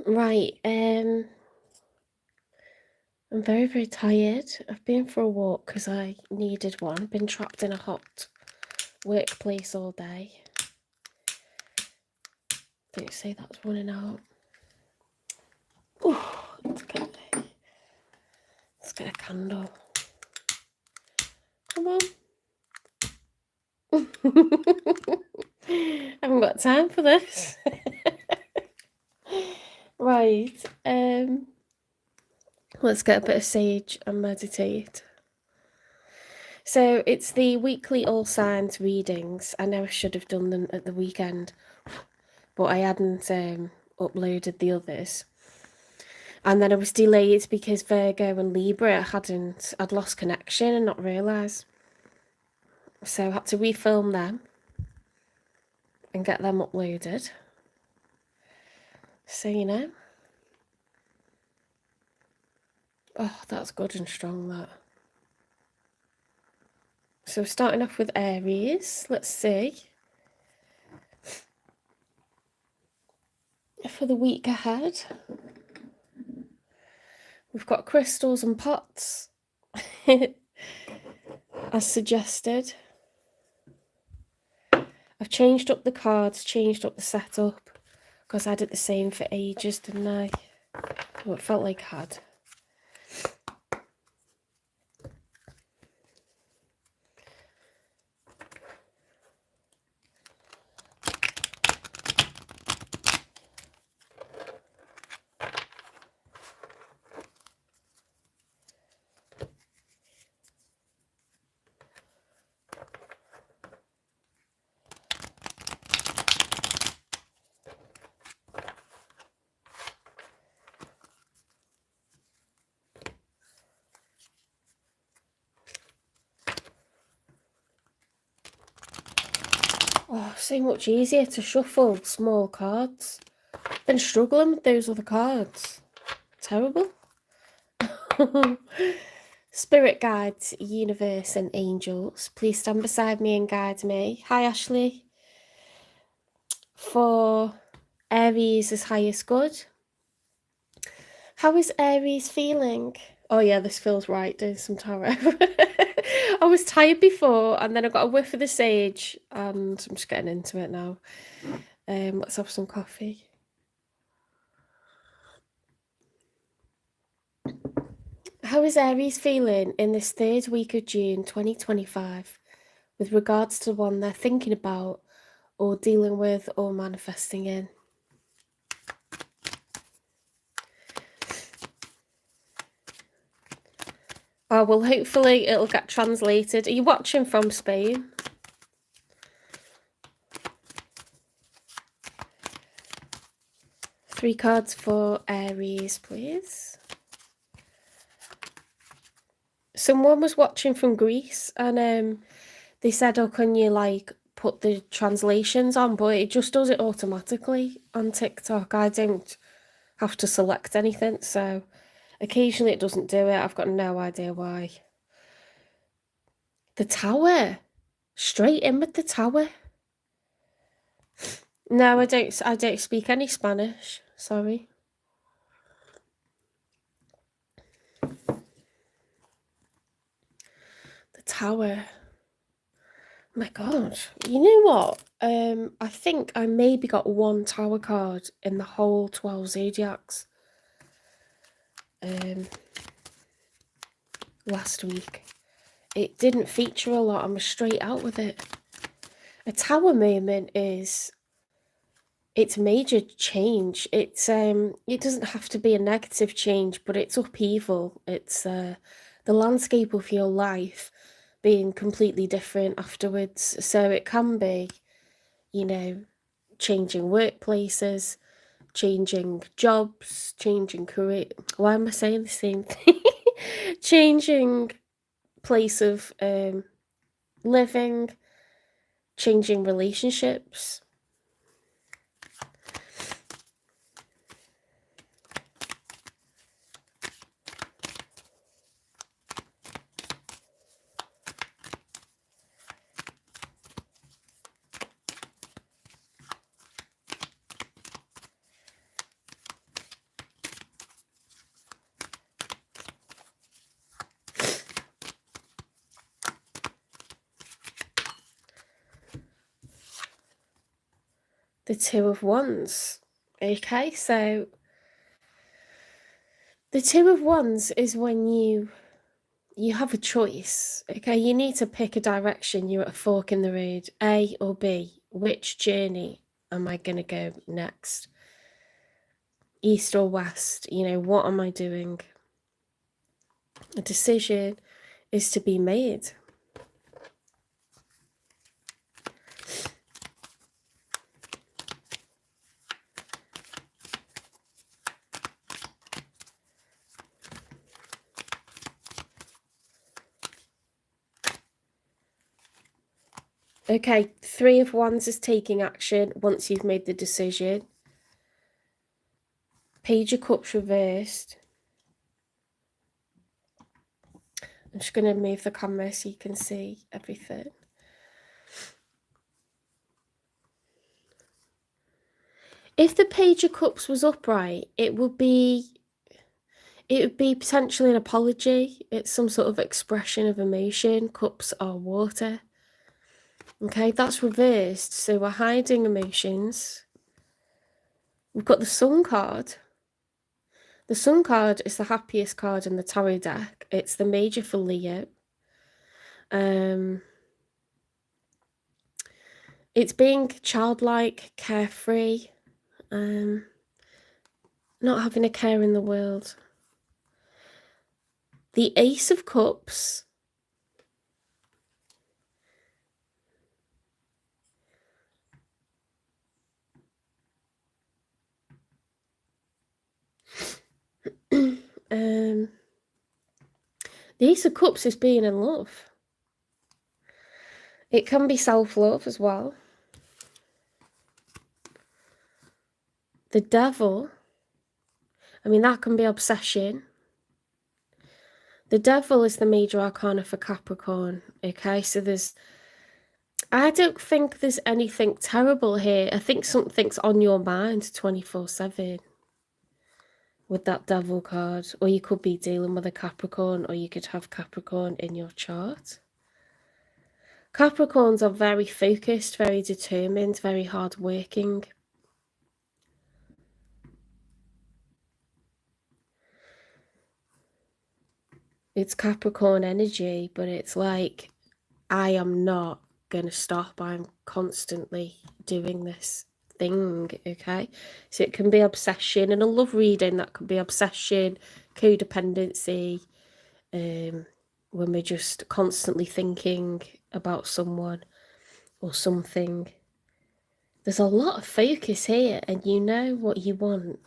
Right, I'm very, very tired. I've been for a walk because I needed one. Been trapped in a hot workplace all day. Don't say that's running out. Oh, let's get a candle. Come on. I haven't got time for this. Right, let's get a bit of sage and meditate. So it's the weekly AllSigns readings. I know I should have done them at the weekend, but I hadn't uploaded the others. And then I was delayed because Virgo and Libra I'd lost connection and not realised. So I had to refilm them and get them uploaded. So, you know. Oh, that's good and strong, that. So starting off with Aries, let's see. For the week ahead, we've got crystals and pots, as suggested. I've changed up the cards, changed up the setup, because I did the same for ages, didn't I? Well, it felt like I had. Oh, so much easier to shuffle small cards. Been struggling with those other cards. Terrible. Spirit guides, universe and angels, please stand beside me and guide me. Hi, Ashley. For Aries is highest good. How is Aries feeling? Oh yeah, this feels right, doing some tarot. I was tired before and then I got a whiff of the sage and I'm just getting into it now. Let's have some coffee. How is Aries feeling in this third week of June 2025 with regards to one they're thinking about or dealing with or manifesting in? Oh, well, hopefully it'll get translated. Are you watching from Spain? Three cards for Aries, please. Someone was watching from Greece and they said, oh, can you like put the translations on? But it just does it automatically on TikTok. I don't have to select anything, so occasionally it doesn't do it. I've got no idea why. The Tower. Straight in with the Tower. No, I don't speak any Spanish. Sorry. The Tower. My God, you know what? I think I maybe got one tower card in the whole 12 zodiacs last week. It didn't feature a lot. I'm straight out with it. A tower moment is, it's major change. It's it doesn't have to be a negative change, but it's upheaval. It's the landscape of your life being completely different afterwards. So it can be, you know, changing workplaces, changing jobs, changing career. Why am I saying the same thing? Changing place of living, changing relationships. The Two of Wands. Okay, so the Two of Wands is when you have a choice. Okay, you need to pick a direction. You're at a fork in the road, A or B. Which journey am I going to go next? East or west? You know, what am I doing? A decision is to be made. Okay, Three of Wands is taking action once you've made the decision. Page of Cups reversed. I'm just going to move the camera so you can see everything. If the Page of Cups was upright, it would be potentially an apology. It's some sort of expression of emotion. Cups are water. Okay, that's reversed. So we're hiding emotions. We've got the Sun card. The Sun card is the happiest card in the tarot deck. It's the major for Leo. It's being childlike, carefree, not having a care in the world. The Ace of Cups the Ace of Cups is being in love. It can be self-love as well. The Devil, I mean, that can be obsession. The Devil is the major arcana for Capricorn. Okay, so I don't think there's anything terrible here. I think something's on your mind 24/7 with that Devil card. Or you could be dealing with a Capricorn, or you could have Capricorn in your chart. Capricorns are very focused, very determined, very hardworking. It's Capricorn energy, but it's like, I am not going to stop. I'm constantly doing this thing, okay? So it can be obsession. In a love reading, that could be obsession, codependency, when we're just constantly thinking about someone or something. There's a lot of focus here, and you know what you want.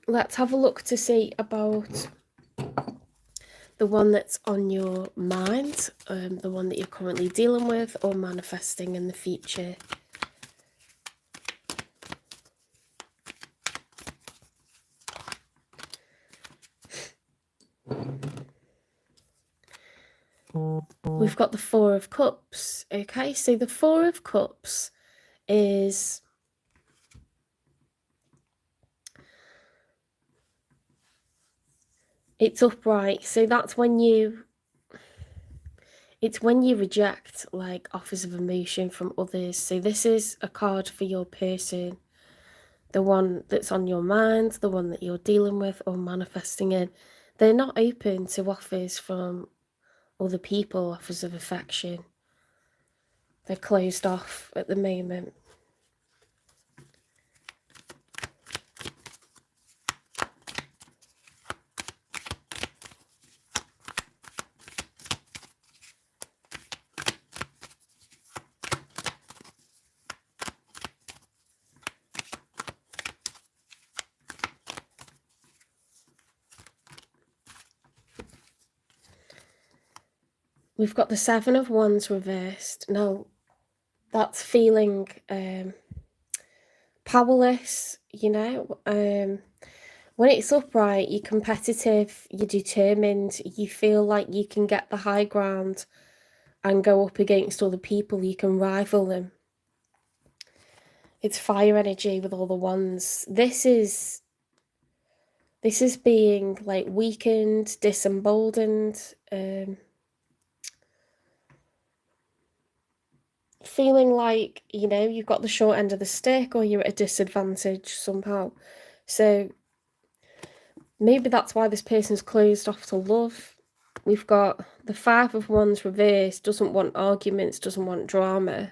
Let's have a look to see about the one that's on your mind, the one that you're currently dealing with or manifesting in the future. We've got the Four of Cups. Okay, so the Four of Cups is It's upright, so that's when you... It's when you reject, like, offers of emotion from others. So this is a card for your person, the one that's on your mind, the one that you're dealing with or manifesting in. They're not open to offers from other people, offers of affection. They're closed off at the moment. We've got the Seven of Wands reversed. Now, that's feeling powerless, you know. When it's upright, you're competitive, you're determined, you feel like you can get the high ground and go up against other people, you can rival them. It's fire energy with all the wands. This is being, like, weakened, disemboldened, feeling like, you know, you've got the short end of the stick or you're at a disadvantage somehow. So maybe that's why this person's closed off to love. We've got the Five of Wands reversed, doesn't want arguments, doesn't want drama.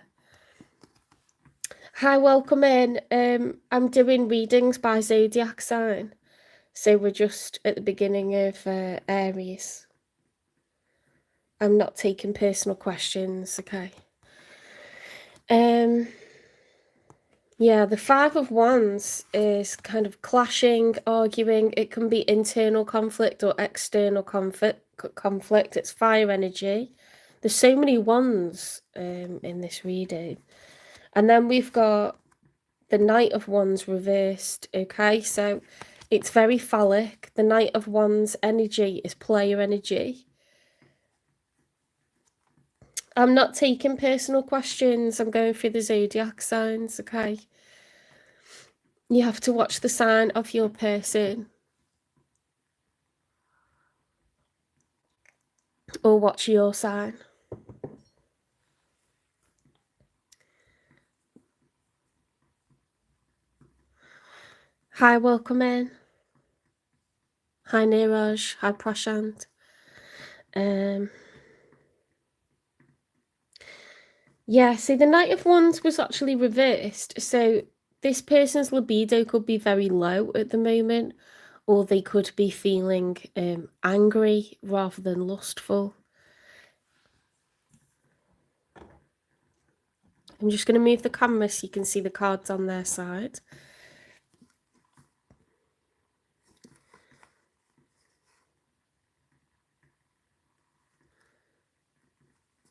Hi, welcome in. I'm doing readings by zodiac sign. So we're just at the beginning of Aries. I'm not taking personal questions, okay? Yeah, the Five of Wands is kind of clashing, arguing. It can be internal conflict or external conflict. It's fire energy. There's so many wands in this reading. And then we've got the Knight of Wands reversed, okay? So it's very phallic. The Knight of Wands energy is player energy. I'm not taking personal questions. I'm going through the zodiac signs, okay? You have to watch the sign of your person. Or watch your sign. Hi, welcome in. Hi, Neeraj. Hi, Prashant. Yeah, see, the Knight of Wands was actually reversed. So this person's libido could be very low at the moment, or they could be feeling angry rather than lustful. I'm just going to move the camera so you can see the cards on their side.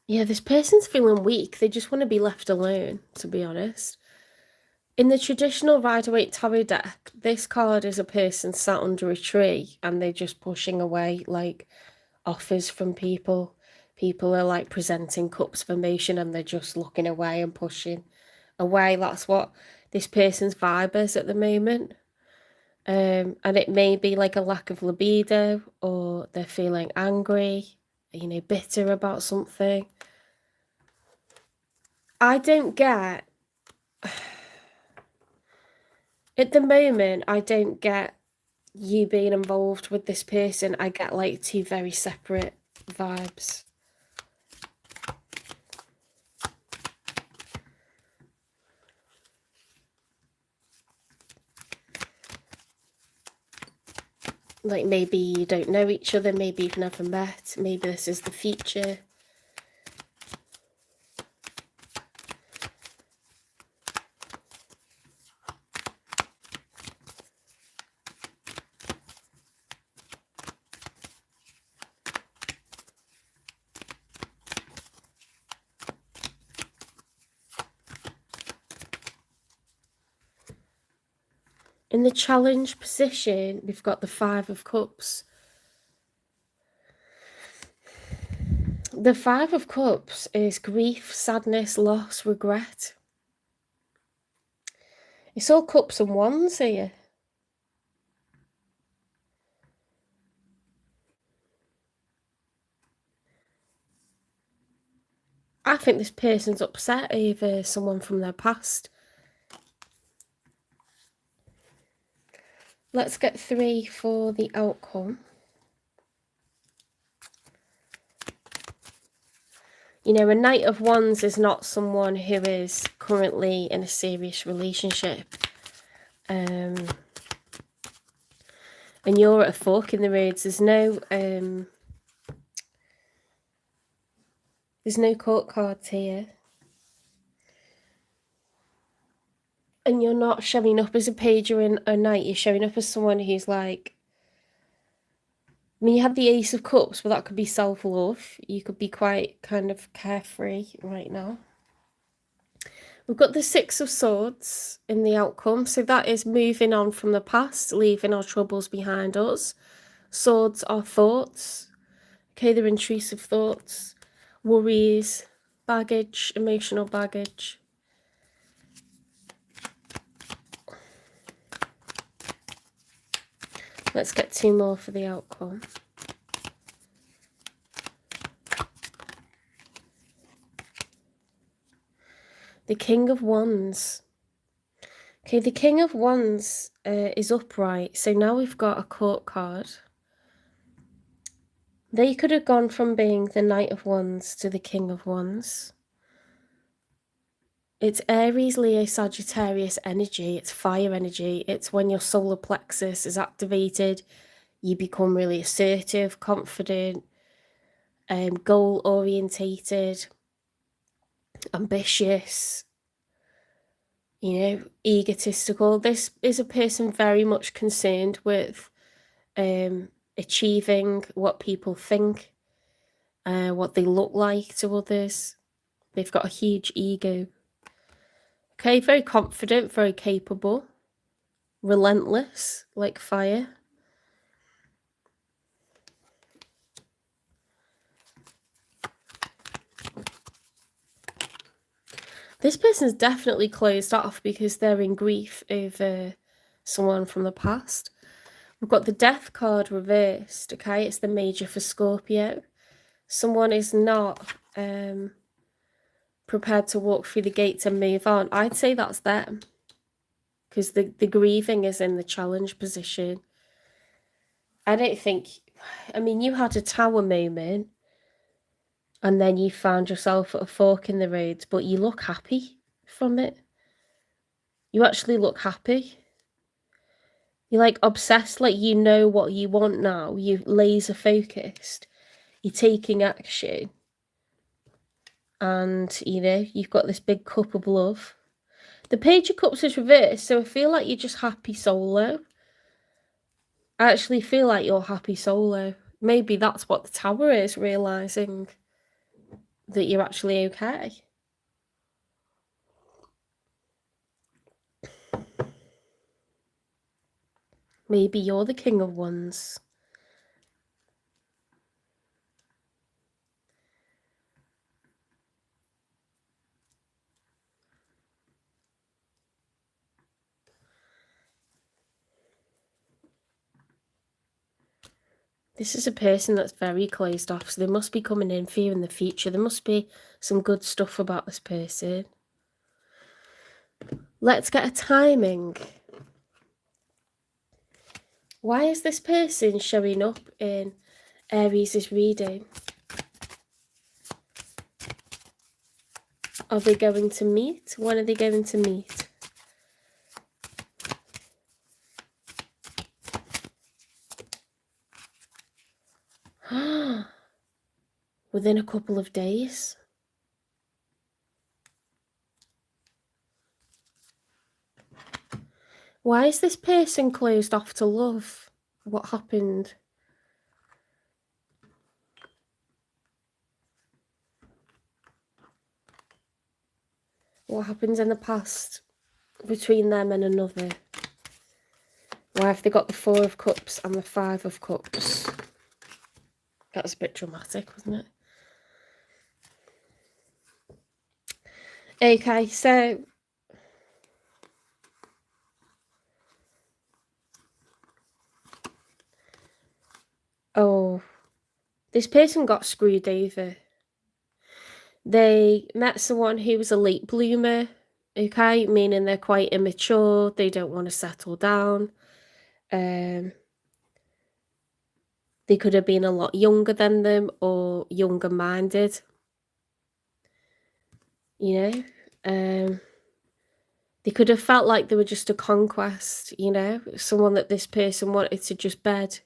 Yeah, this person's feeling weak. They just want to be left alone, to be honest. In the traditional Rider-Waite tarot deck, this card is a person sat under a tree and they're just pushing away, like, offers from people. People are, like, presenting cups of emotion and they're just looking away and pushing away. That's what this person's vibe is at the moment. And it may be like a lack of libido, or they're feeling angry, you know, bitter about something. I don't get... At the moment, I don't get you being involved with this person. I get, like, two very separate vibes. Like, maybe you don't know each other, maybe you've never met, maybe this is the future. In the challenge position, we've got the Five of Cups. The Five of Cups is grief, sadness, loss, regret. It's all cups and wands here. I think this person's upset over someone from their past. Let's get 3 for the outcome. You know, a Knight of Wands is not someone who is currently in a serious relationship. And you're at a fork in the roads. There's no court cards here. And you're not showing up as a page or a knight. You're showing up as someone who's like... I mean, you had the Ace of Cups, but that could be self-love. You could be quite kind of carefree right now. We've got the Six of Swords in the outcome. So that is moving on from the past, leaving our troubles behind us. Swords are thoughts. Okay, they're intrusive thoughts, worries, baggage, emotional baggage. Let's get 2 more for the outcome. The King of Wands. Okay, the King of Wands is upright. So now we've got a court card. They could have gone from being the Knight of Wands to the King of Wands. It's Aries, Leo, Sagittarius energy. It's fire energy. It's when your solar plexus is activated. You become really assertive, confident, goal-orientated, ambitious, you know, egotistical. This is a person very much concerned with achieving what people think, what they look like to others. They've got a huge ego. Okay, very confident, very capable, relentless, like fire. This person's definitely closed off because they're in grief over someone from the past. We've got the Death card reversed, okay? It's the Major for Scorpio. Someone is not prepared to walk through the gates and move on. I'd say that's them. Because the grieving is in the challenge position. I don't think... I mean, you had a Tower moment. And then you found yourself at a fork in the road. But you look happy from it. You actually look happy. You're like obsessed, like you know what you want now. You're laser focused. You're taking action. And, you know, you've got this big cup of love. The Page of Cups is reversed, so I feel like you're just happy solo. I actually feel like you're happy solo. Maybe that's what the Tower is, realising that you're actually okay. Maybe you're the King of Wands. This is a person that's very closed off, so they must be coming in for you in the future. There must be some good stuff about this person. Let's get a timing. Why is this person showing up in Aries' reading? Are they going to meet? When are they going to meet? Within a couple of days. Why is this person closed off to love? What happened? What happened in the past between them and another? Why have they got the Four of Cups and the Five of Cups? That's a bit dramatic, wasn't it? Okay, so... Oh, this person got screwed over. They met someone who was a late bloomer, okay, meaning they're quite immature, they don't want to settle down. They could have been a lot younger than them or younger minded, you know. They could have felt like they were just a conquest, you know, someone that this person wanted to just bed.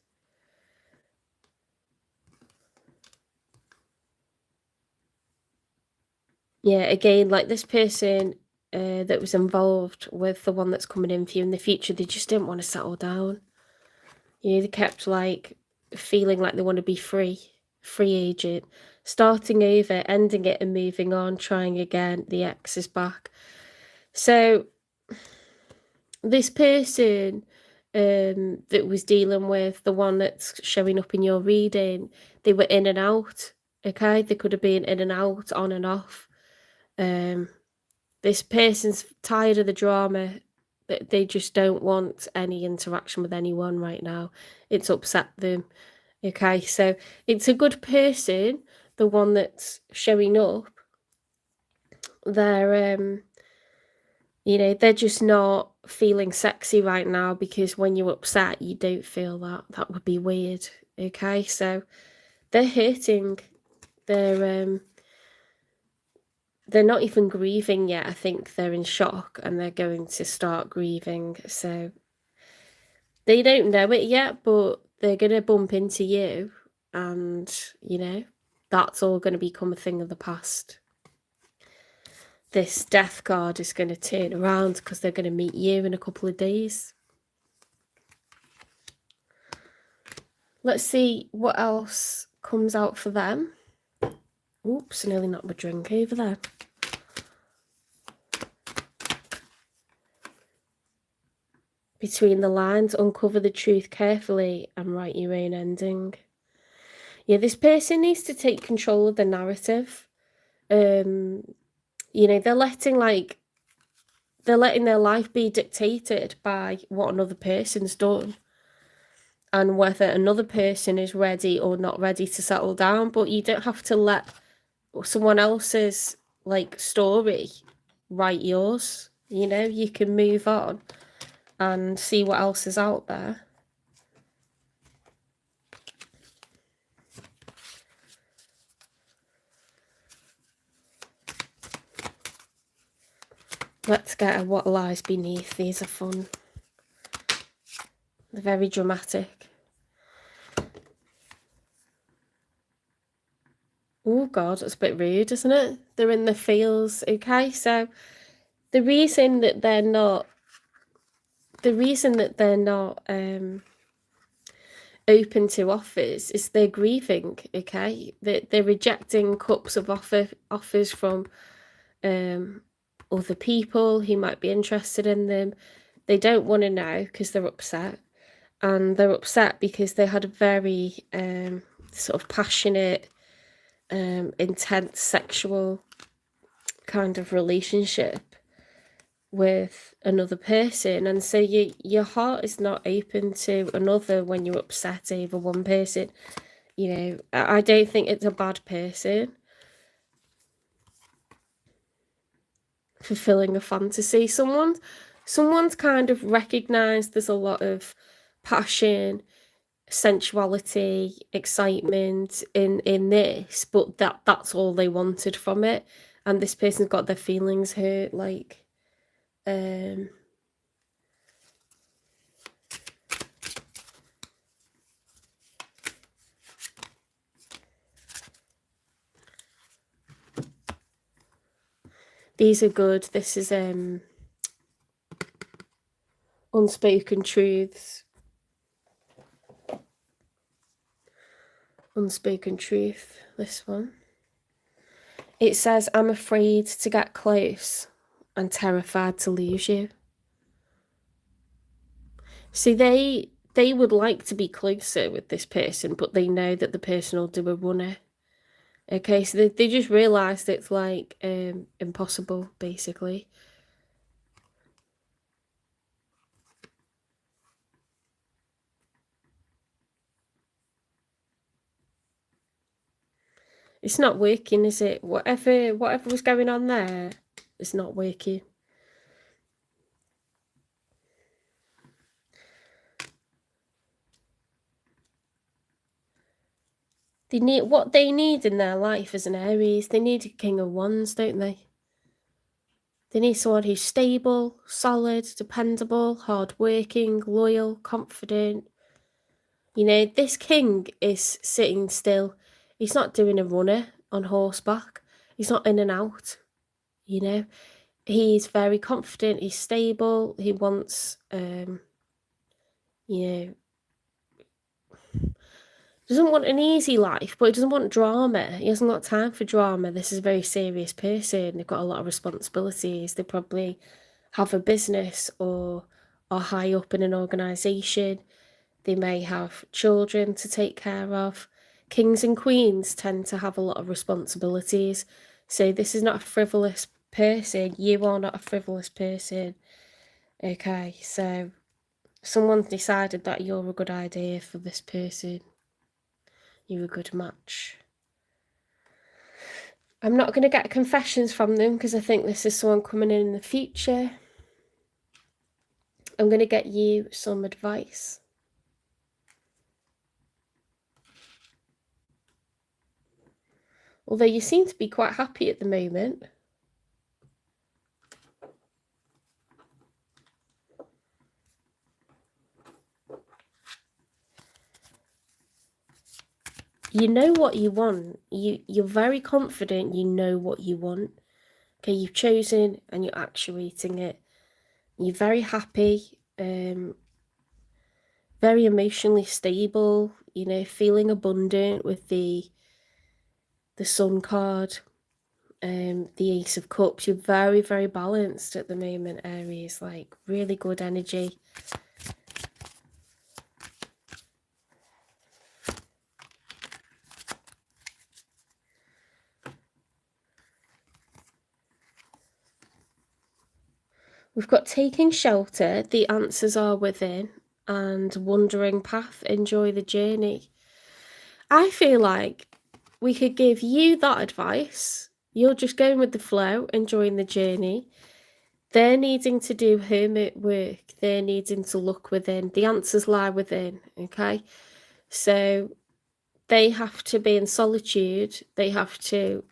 Yeah, again, like this person that was involved with the one that's coming in for you in the future, they just didn't want to settle down. You know, they kept like feeling like they want to be free agent, starting over, ending it and moving on, trying again. The ex is back. So this person that was dealing with the one that's showing up in your reading, they were in and out. Okay, they could have been in and out, on and off. This person's tired of the drama. They just don't want any interaction with anyone right now. It's upset them. Okay, so it's a good person, the one that's showing up. They're you know, they're just not feeling sexy right now, because when you're upset, you don't feel that. That would be weird. Okay, so they're hurting. They're not even grieving yet. I think they're in shock and they're going to start grieving. So they don't know it yet, but they're going to bump into you, and, you know, that's all going to become a thing of the past. This death card is going to turn around because they're going to meet you in a couple of days. Let's see what else comes out for them. Oops, I nearly knocked my drink over there. Between the lines, uncover the truth carefully and write your own ending. Yeah, this person needs to take control of the narrative. You know, they're letting their life be dictated by what another person's done, and whether another person is ready or not ready to settle down. But you don't have to let someone else's like story write yours. You know, you can move on and see what else is out there. Let's get a what lies beneath. These are fun. They're very dramatic. Oh God, that's a bit rude, isn't it? They're in the feels. Okay, so the reason that they're not open to offers is they're grieving. Okay, they're rejecting cups of offers from other people who might be interested in them. They don't want to know because they're upset, and they're upset because they had a very sort of passionate, intense sexual kind of relationship with another person, and so your heart is not open to another when you're upset over one person. You know, I don't think it's a bad person fulfilling a fantasy. Someone's kind of recognized there's a lot of passion, sensuality, excitement in this, but that's all they wanted from it, and this person's got their feelings hurt. Like these are good. This is unspoken truths. Unspoken truth, this one. It says, I'm afraid to get close and terrified to lose you. See, they would like to be closer with this person, but they know that the person will do a runner. Okay, so they just realised it's like impossible, basically. It's not working, is it? Whatever was going on there, it's not working. They need what they need in their life as an Aries. They need a King of Wands, don't they? They need someone who's stable, solid, dependable, hardworking, loyal, confident. You know, this king is sitting still. He's not doing a runner on horseback. He's not in and out, you know. He's very confident, he's stable, he wants, you know, doesn't want an easy life, but he doesn't want drama. He hasn't got time for drama. This is a very serious person. They've got a lot of responsibilities. They probably have a business or are high up in an organisation. They may have children to take care of. Kings and queens tend to have a lot of responsibilities. So this is not a frivolous person. You are not a frivolous person. Okay, so someone's decided that you're a good idea for this person. You're a good match. I'm not going to get confessions from them because I think this is someone coming in the future. I'm going to get you some advice. Although you seem to be quite happy at the moment. You know what you want. You're very confident you know what you want. Okay, you've chosen and you're actuating it. You're very happy, very emotionally stable, you know, feeling abundant with the Sun card, the Ace of Cups. You're very, very balanced at the moment, Aries, like really good energy. We've got taking shelter, the answers are within, and wandering path, enjoy the journey. I feel like we could give you that advice. You're just going with the flow, enjoying the journey. They're needing to do hermit work. They're needing to look within. The answers lie within, okay? So they have to be in solitude. They have to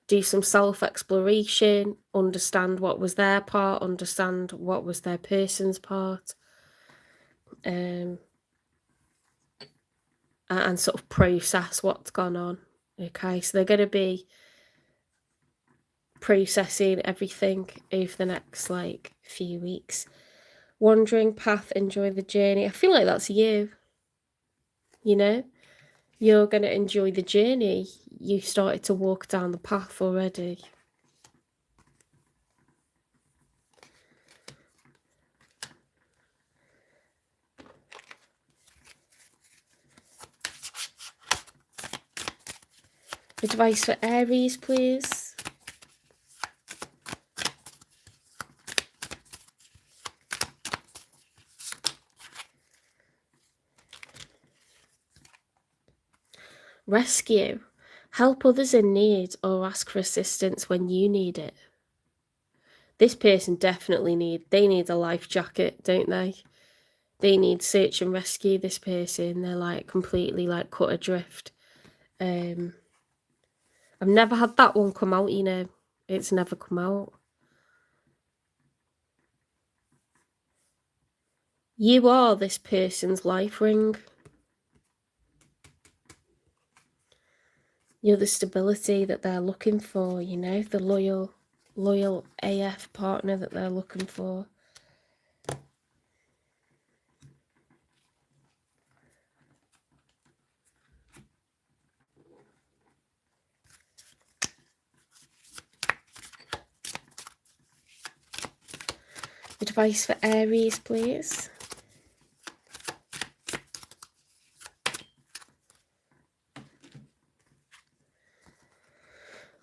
do some self-exploration, understand what was their part, understand what was their person's part, and sort of process what's gone on. Okay, so they're going to be processing everything over the next like few weeks. Wandering path, enjoy the journey. I feel like that's you. You know, you're going to enjoy the journey. You started to walk down the path already. Advice for Aries, please. Rescue. Help others in need or ask for assistance when you need it. This person definitely need a life jacket, don't they? They need search and rescue, this person. They're like completely like cut adrift. I've never had that one come out, you know. It's never come out. You are this person's life ring. You're the stability that they're looking for, you know, the loyal AF partner that they're looking for. Advice for Aries, please.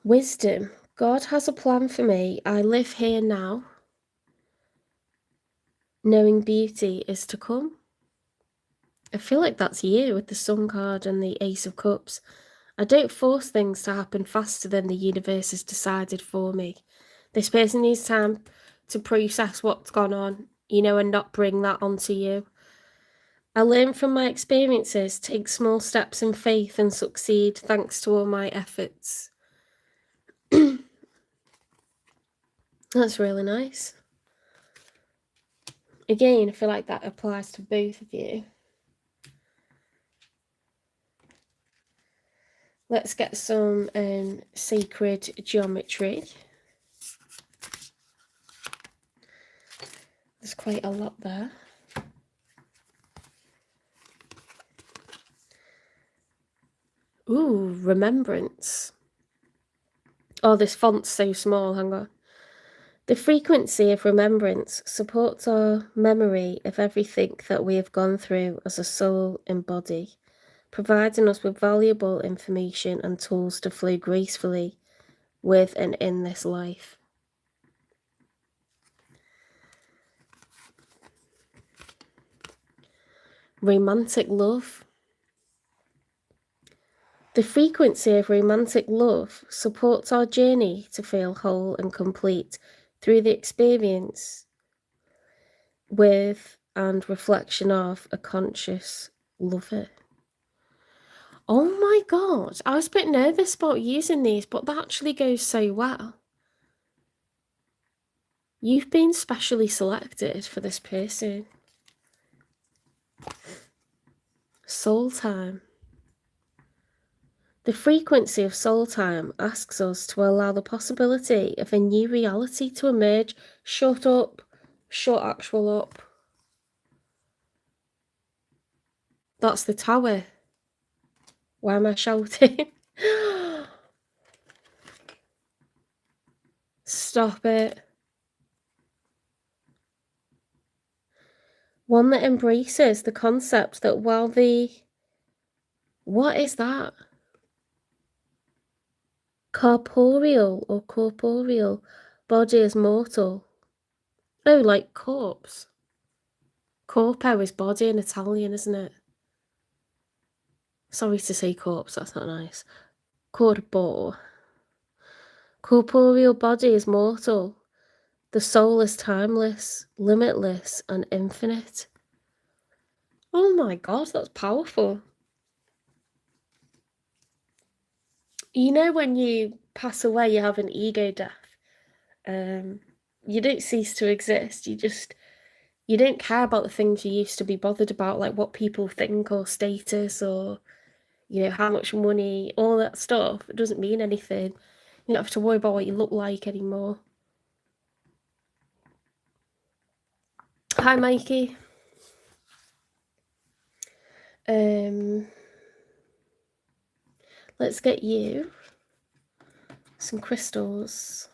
Wisdom. God has a plan for me. I live here now, knowing beauty is to come. I feel like that's you with the Sun card and the Ace of Cups. I don't force things to happen faster than the universe has decided for me. This person needs time to process what's gone on, and not bring that onto you. I learn from my experiences, take small steps in faith and succeed thanks to all my efforts. That's really nice. Again, I feel like that applies to both of you. Let's get some sacred geometry. There's quite a lot there. Ooh, remembrance. Oh, this font's so small, hang on. The frequency of remembrance supports our memory of everything that we have gone through as a soul and body, providing us with valuable information and tools to flow gracefully with and in this life. Romantic love. The frequency of romantic love supports our journey to feel whole and complete through the experience with and reflection of a conscious lover. Oh my god, I was a bit nervous about using these, but that actually goes so well. You've been specially selected for this person. Soul time. The frequency of soul time asks us to allow the possibility of a new reality to emerge. Shut up. Shut actual up. That's the tower. Why am I shouting? Stop it. One that embraces the concept that while the... What is that? Corporeal body is mortal. Oh, like corpse. Corpo is body in Italian, isn't it? Sorry to say corpse, that's not nice. Corpo. Corporeal body is mortal. The soul is timeless, limitless, and infinite. Oh my god, that's powerful. When you pass away, you have an ego death. You don't cease to exist. You don't care about the things you used to be bothered about, like what people think or status or, how much money, all that stuff. It doesn't mean anything. You don't have to worry about what you look like anymore. Hi, Mikey. Let's get you some crystals.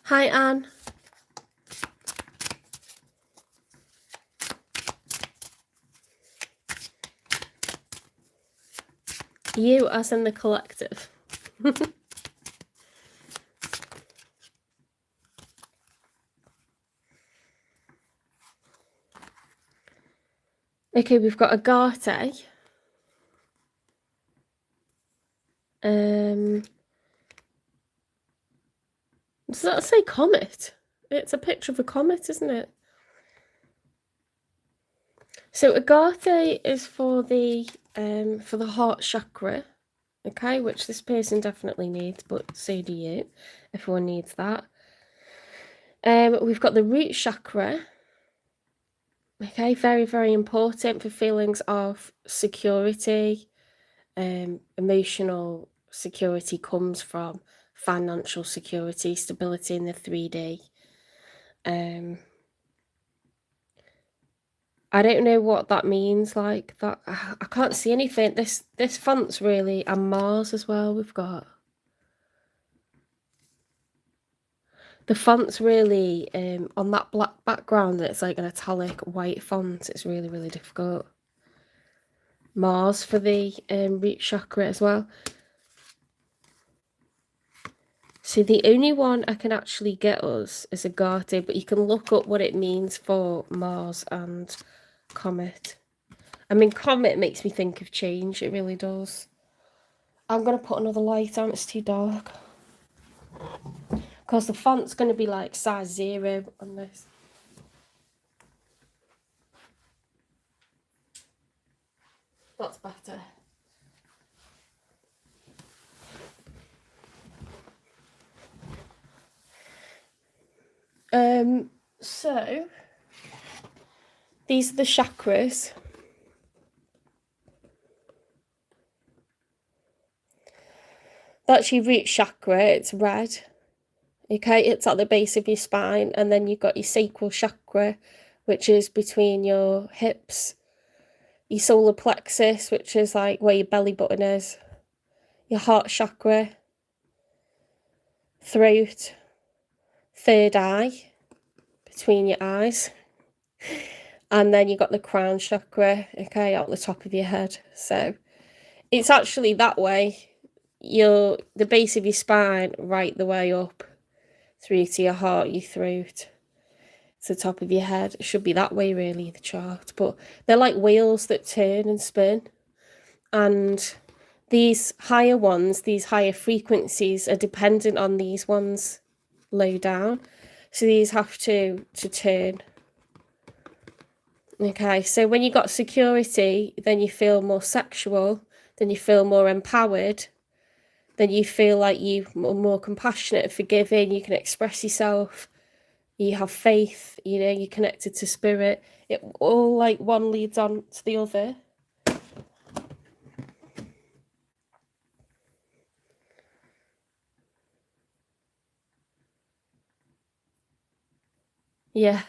Hi, Anne. You as in the collective. Okay, we've got Agate. Does that say comet? It's a picture of a comet, isn't it? So Agate is for the heart chakra, okay, which this person definitely needs, but so do you. Everyone needs that. We've got the root chakra. Okay, very, very important for feelings of security. Emotional security comes from financial security, stability in the 3D. I don't know what that means, like that. I can't see anything. This font's really, and Mars as well we've got. The font's really, on that black background, it's like an italic white font. It's really, really difficult. Mars for the root chakra as well. So the only one I can actually get us is Agate, but you can look up what it means for Mars and Comet. I mean, Comet makes me think of change. It really does. I'm going to put another light on. It's too dark. Because the font's going to be like size 0 on this. That's better. So these are the chakras. That's your root chakra. It's red. Okay, it's at the base of your spine, and then you've got your sacral chakra, which is between your hips, your solar plexus, which is like where your belly button is, your heart chakra, throat, third eye, between your eyes, and then you've got the crown chakra, okay, at the top of your head. So it's actually that way, the base of your spine, right the way up through to your heart, your throat, to the top of your head. It should be that way, really, the chart. But they're like wheels that turn and spin. And these higher ones, these higher frequencies, are dependent on these ones low down. So these have to turn. Okay, so when you got security, then you feel more sexual, then you feel more empowered, then you feel like you're more compassionate, forgiving, you can express yourself, you have faith, you know, you're connected to spirit. It all, like, one leads on to the other. Yeah.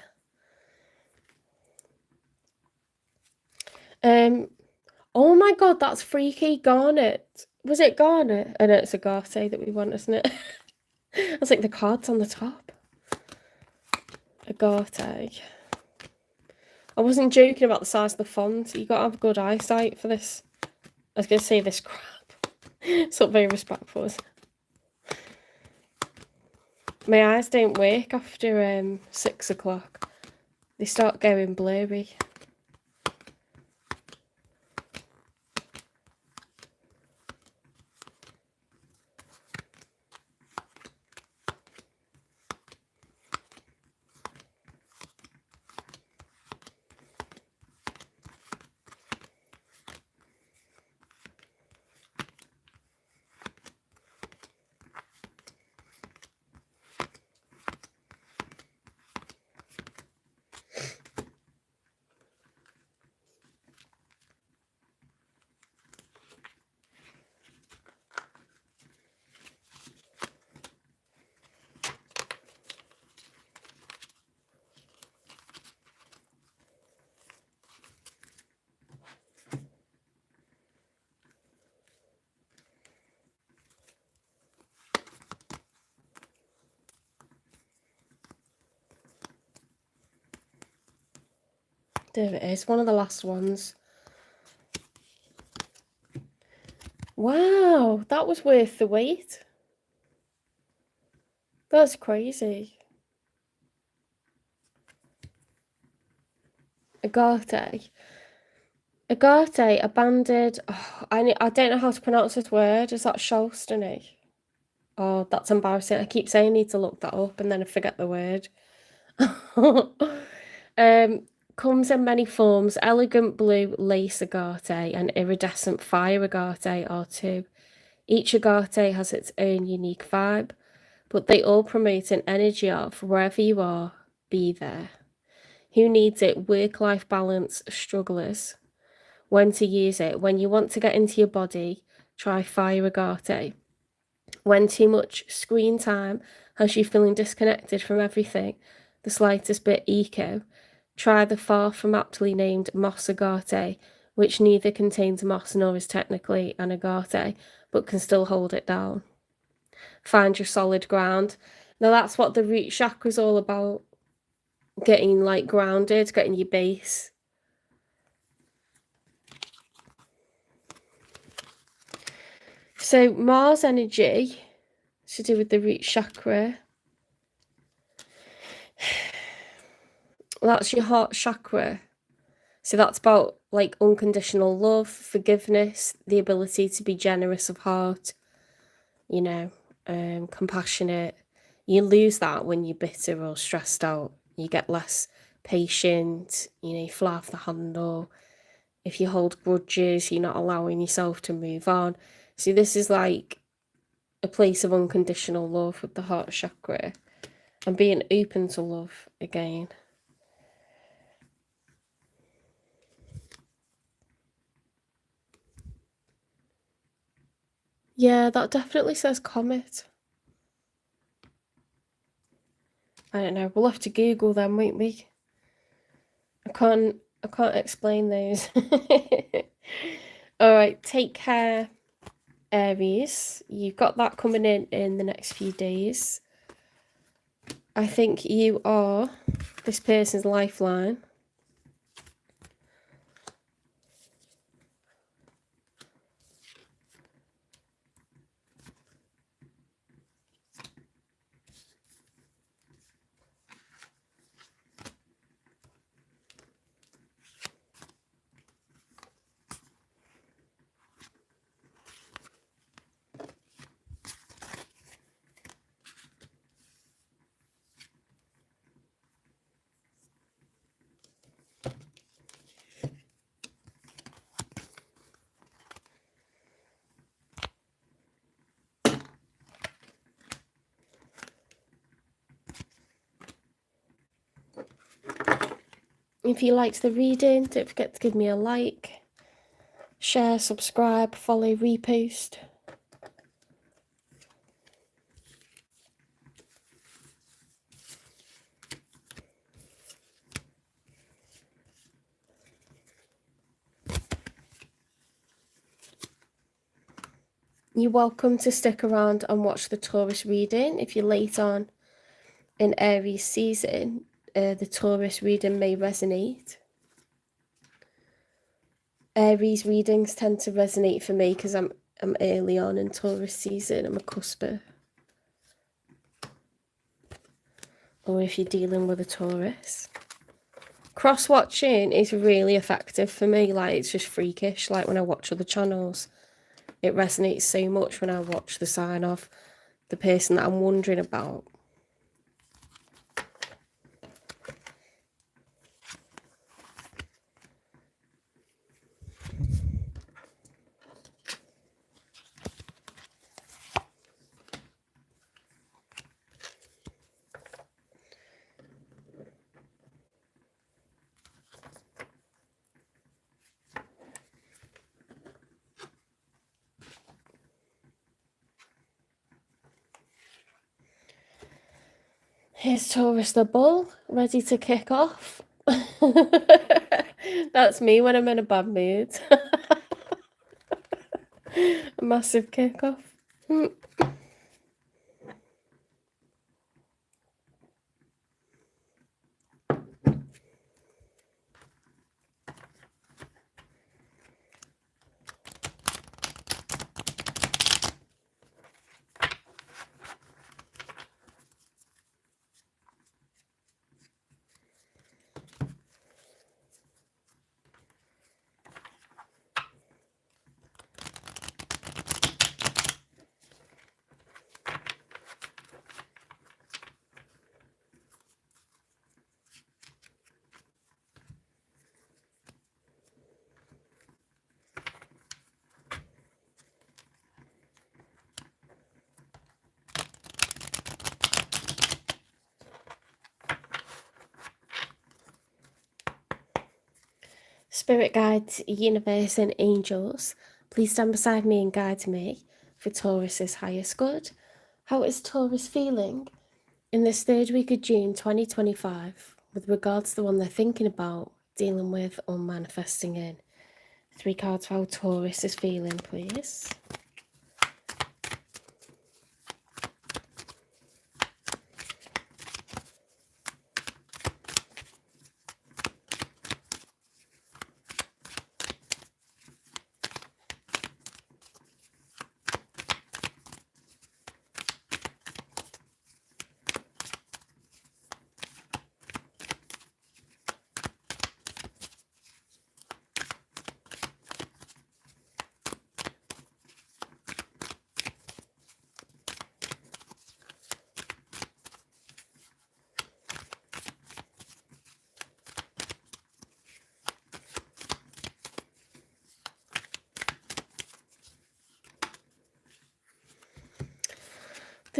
Oh my god, that's freaky. Garnet. Was it Garnet? I know it's Agate that we want, isn't it? That's like the cards on the top. Agate. I wasn't joking about the size of the font. You gotta have good eyesight for this. I was gonna say this crap. It's not very respectful. My eyes don't work after 6 o'clock. They start going blurry. There it is, one of the last ones. Wow, that was worth the wait. That's crazy. Agate. Agate, abandoned. Oh, I don't know how to pronounce this word. Is that Sholstony? Oh, that's embarrassing. I keep saying I need to look that up and then I forget the word. Comes in many forms. Elegant blue lace agate and iridescent fire agate are two. Each agate has its own unique vibe, but they all promote an energy of wherever you are, be there. Who needs it? Work-life balance strugglers. When to use it. When you want to get into your body, try fire agate. When too much screen time has you feeling disconnected from everything, the slightest bit eco, try the far from aptly named moss agate, which neither contains moss nor is technically an agate, but can still hold it down. Find your solid ground. Now that's what the root chakra is all about. Getting like grounded, getting your base. So Mars energy to do with the root chakra. That's your heart chakra. So that's about like unconditional love, forgiveness, the ability to be generous of heart, you know, compassionate. You lose that when you're bitter or stressed out. You get less patient, you know, you fly off the handle. If you hold grudges, you're not allowing yourself to move on. So this is like a place of unconditional love with the heart chakra and being open to love again. Yeah, that definitely says comet. I don't know. We'll have to Google them, won't we? I can't explain those. All right, take care, Aries. You've got that coming in the next few days. I think you are this person's lifeline. If you liked the reading, don't forget to give me a like, share, subscribe, follow, repost. You're welcome to stick around and watch the Taurus reading. If you're late on in Aries season, the Taurus reading may resonate. Aries readings tend to resonate for me because I'm early on in Taurus season. I'm a cusper. Or if you're dealing with a Taurus. Cross-watching is really effective for me. Like, it's just freakish. Like, when I watch other channels, it resonates so much when I watch the sign of the person that I'm wondering about. Here's Taurus the Bull, ready to kick off. That's me when I'm in a bad mood. A massive kick-off. Spirit guides, universe and angels, please stand beside me and guide me for Taurus's highest good. How is Taurus feeling in this third week of June 2025 with regards to the one they're thinking about, dealing with or manifesting in? 3 cards for how Taurus is feeling, please.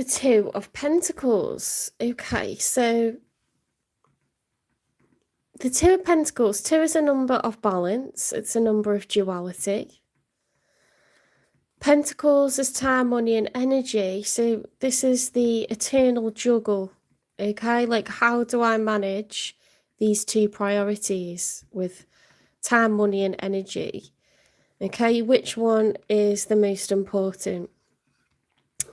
the Two of Pentacles. Okay, so the Two of Pentacles, 2 is a number of balance. It's a number of duality. Pentacles is time, money, and energy. So this is the eternal juggle. Okay, like how do I manage these two priorities with time, money, and energy? Okay, which one is the most important?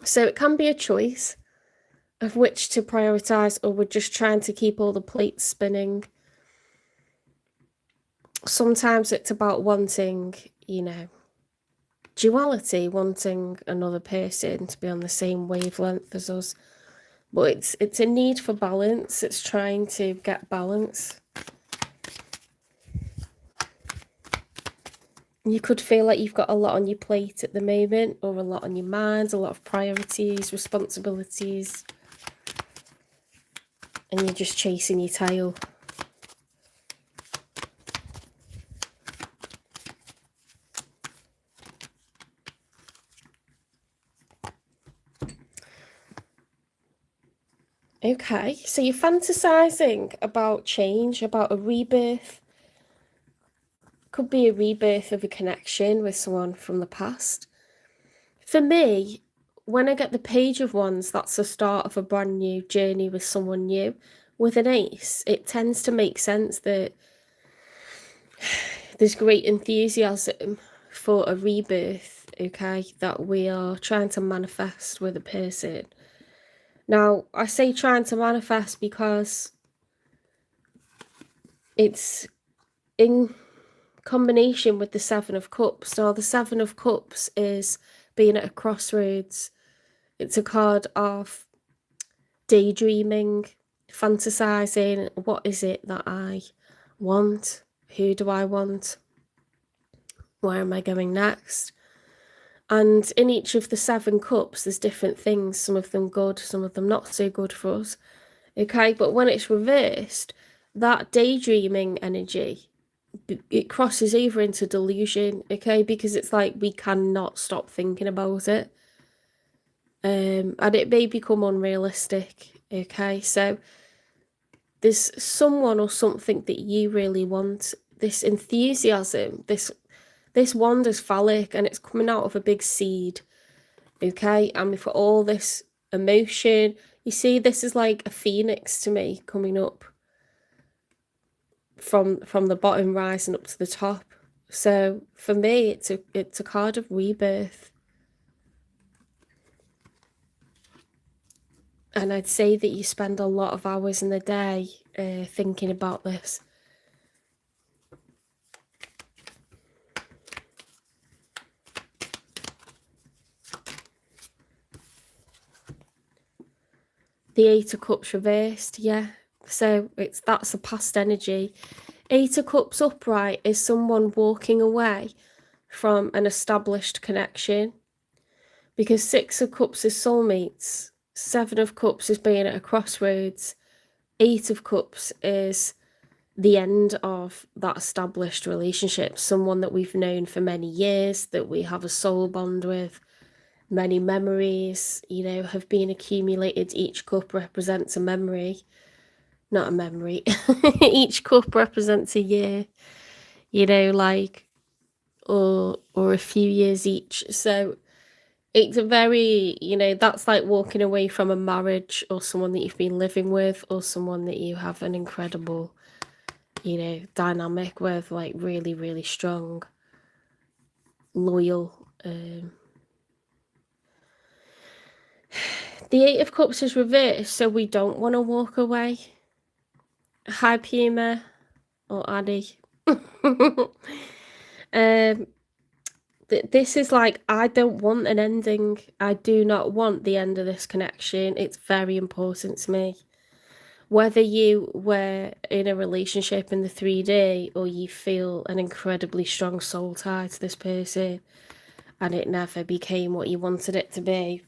So it can be a choice of which to prioritize, or we're just trying to keep all the plates spinning. Sometimes it's about wanting, you know, duality, wanting another person to be on the same wavelength as us. But it's a need for balance. It's trying to get balance. You could feel like you've got a lot on your plate at the moment, or a lot on your mind, a lot of priorities, responsibilities, and you're just chasing your tail. Okay, so you're fantasizing about change, about a rebirth. Could be a rebirth of a connection with someone from the past. For me, when I get the Page of Wands, that's the start of a brand new journey with someone new. With an Ace, it tends to make sense that there's great enthusiasm for a rebirth, okay, that we are trying to manifest with a person. Now, I say trying to manifest because it's in combination with the Seven of Cups. Now, the Seven of Cups is being at a crossroads. It's a card of daydreaming, fantasizing. What is it that I want? Who do I want? Where am I going next? And in each of the 7 cups, there's different things, some of them good, some of them not so good for us. Okay, but when it's reversed, that daydreaming energy, it crosses over into delusion, okay, because it's like we cannot stop thinking about it. And it may become unrealistic, okay? So there's someone or something that you really want, this enthusiasm, this wand is phallic and it's coming out of a big seed, okay? And we've got all this emotion. You see, this is like a phoenix to me coming up from the bottom, rising up to the top. So for me, it's a card of rebirth. And I'd say that you spend a lot of hours in the day thinking about this. The 8 of Cups reversed, yeah. So that's a past energy. 8 of Cups upright is someone walking away from an established connection. Because 6 of Cups is soulmates. 7 of Cups is being at a crossroads. 8 of Cups is the end of that established relationship. Someone that we've known for many years, that we have a soul bond with. Many memories, you know, have been accumulated. Each cup represents a memory. Not a memory. Each cup represents a year, you know, like, or a few years each. So it's a very, you know, that's like walking away from a marriage or someone that you've been living with, or someone that you have an incredible, you know, dynamic with, like really, really strong, loyal. The 8 of Cups is reversed, so we don't want to walk away. Hi, Puma or Addy. This is like, I don't want an ending. I do not want the end of this connection. It's very important to me. Whether you were in a relationship in the 3D or you feel an incredibly strong soul tie to this person and it never became what you wanted it to be,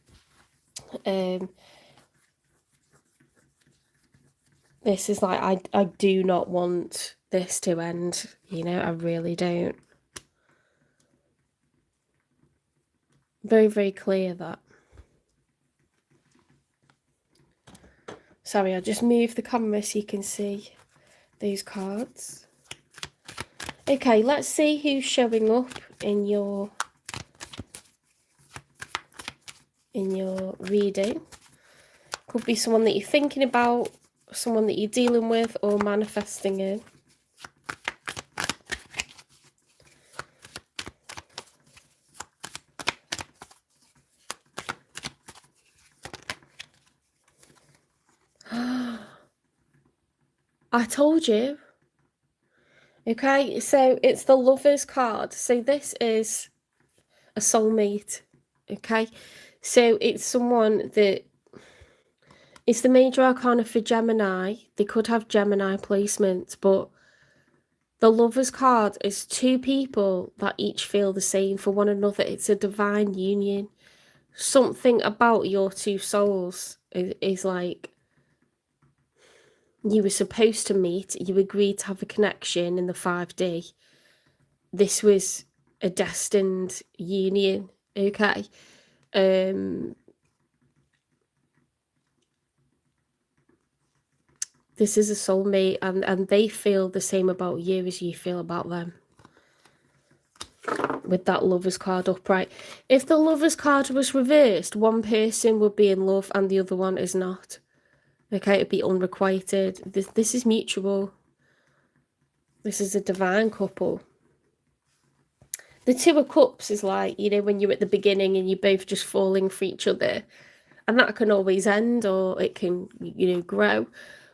this is like, I do not want this to end, you know, I really don't. Very, very clear that. Sorry, I'll just move the camera so you can see those cards. Okay, let's see who's showing up in your reading. Could be someone that you're thinking about, someone that you're dealing with or manifesting in. I told you. Okay, so it's the Lovers card. So this is a soulmate. Okay, so it's someone that, it's the major arcana for Gemini. They could have Gemini placements, but the Lovers card is two people that each feel the same for one another. It's a divine union. Something about your two souls is like, you were supposed to meet, you agreed to have a connection in the 5D. This was a destined union, okay? This is a soulmate, and they feel the same about you as you feel about them. With that Lovers card upright. If the Lovers card was reversed, one person would be in love and the other one is not. Okay, it'd be unrequited. This is mutual. This is a divine couple. The Two of Cups is like, you know, when you're at the beginning and you're both just falling for each other. And that can always end, or it can, you know, grow.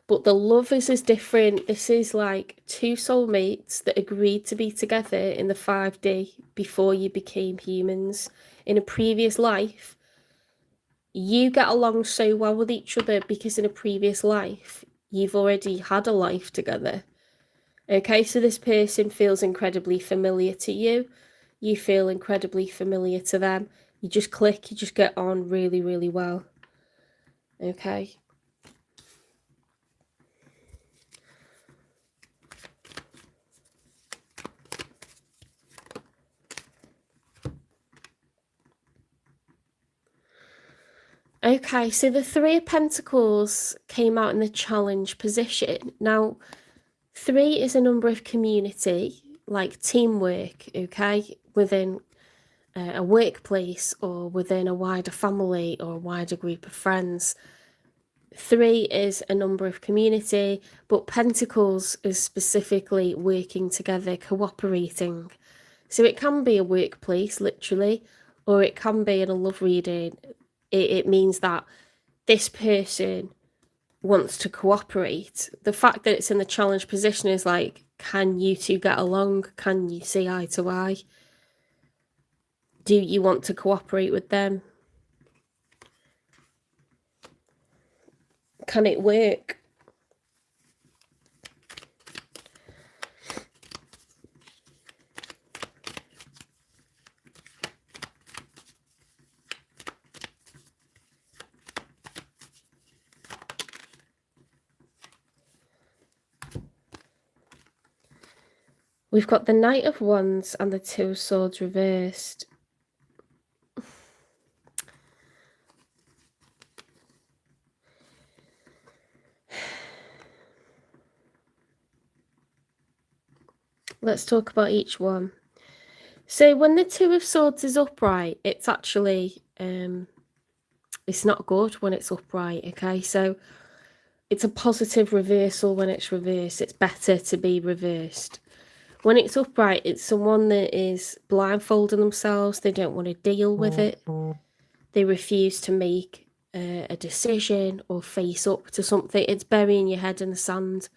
But the Lovers is different. This is like two soulmates that agreed to be together in the 5D before you became humans. In a previous life, you get along so well with each other because in a previous life, you've already had a life together. Okay, so this person feels incredibly familiar to you. You feel incredibly familiar to them. You just click, you just get on really, really well. Okay. Okay, so the Three of Pentacles came out in the challenge position. Now, 3 is a number of community, like teamwork, okay, within a workplace or within a wider family or a wider group of friends. 3 is a number of community, but Pentacles is specifically working together, cooperating. So it can be a workplace, literally, or it can be in a love reading. It means that this person wants to cooperate. The fact that it's in the challenge position is like, can you two get along? Can you see eye to eye? Do you want to cooperate with them? Can it work? We've got the Knight of Wands and the Two of Swords reversed. Let's talk about each one. So when the Two of Swords is upright, it's actually, it's not good when it's upright, okay? So it's a positive reversal when it's reversed. It's better to be reversed. When it's upright, it's someone that is blindfolding themselves. They don't want to deal with it. They refuse to make a decision or face up to something. It's burying your head in the sand,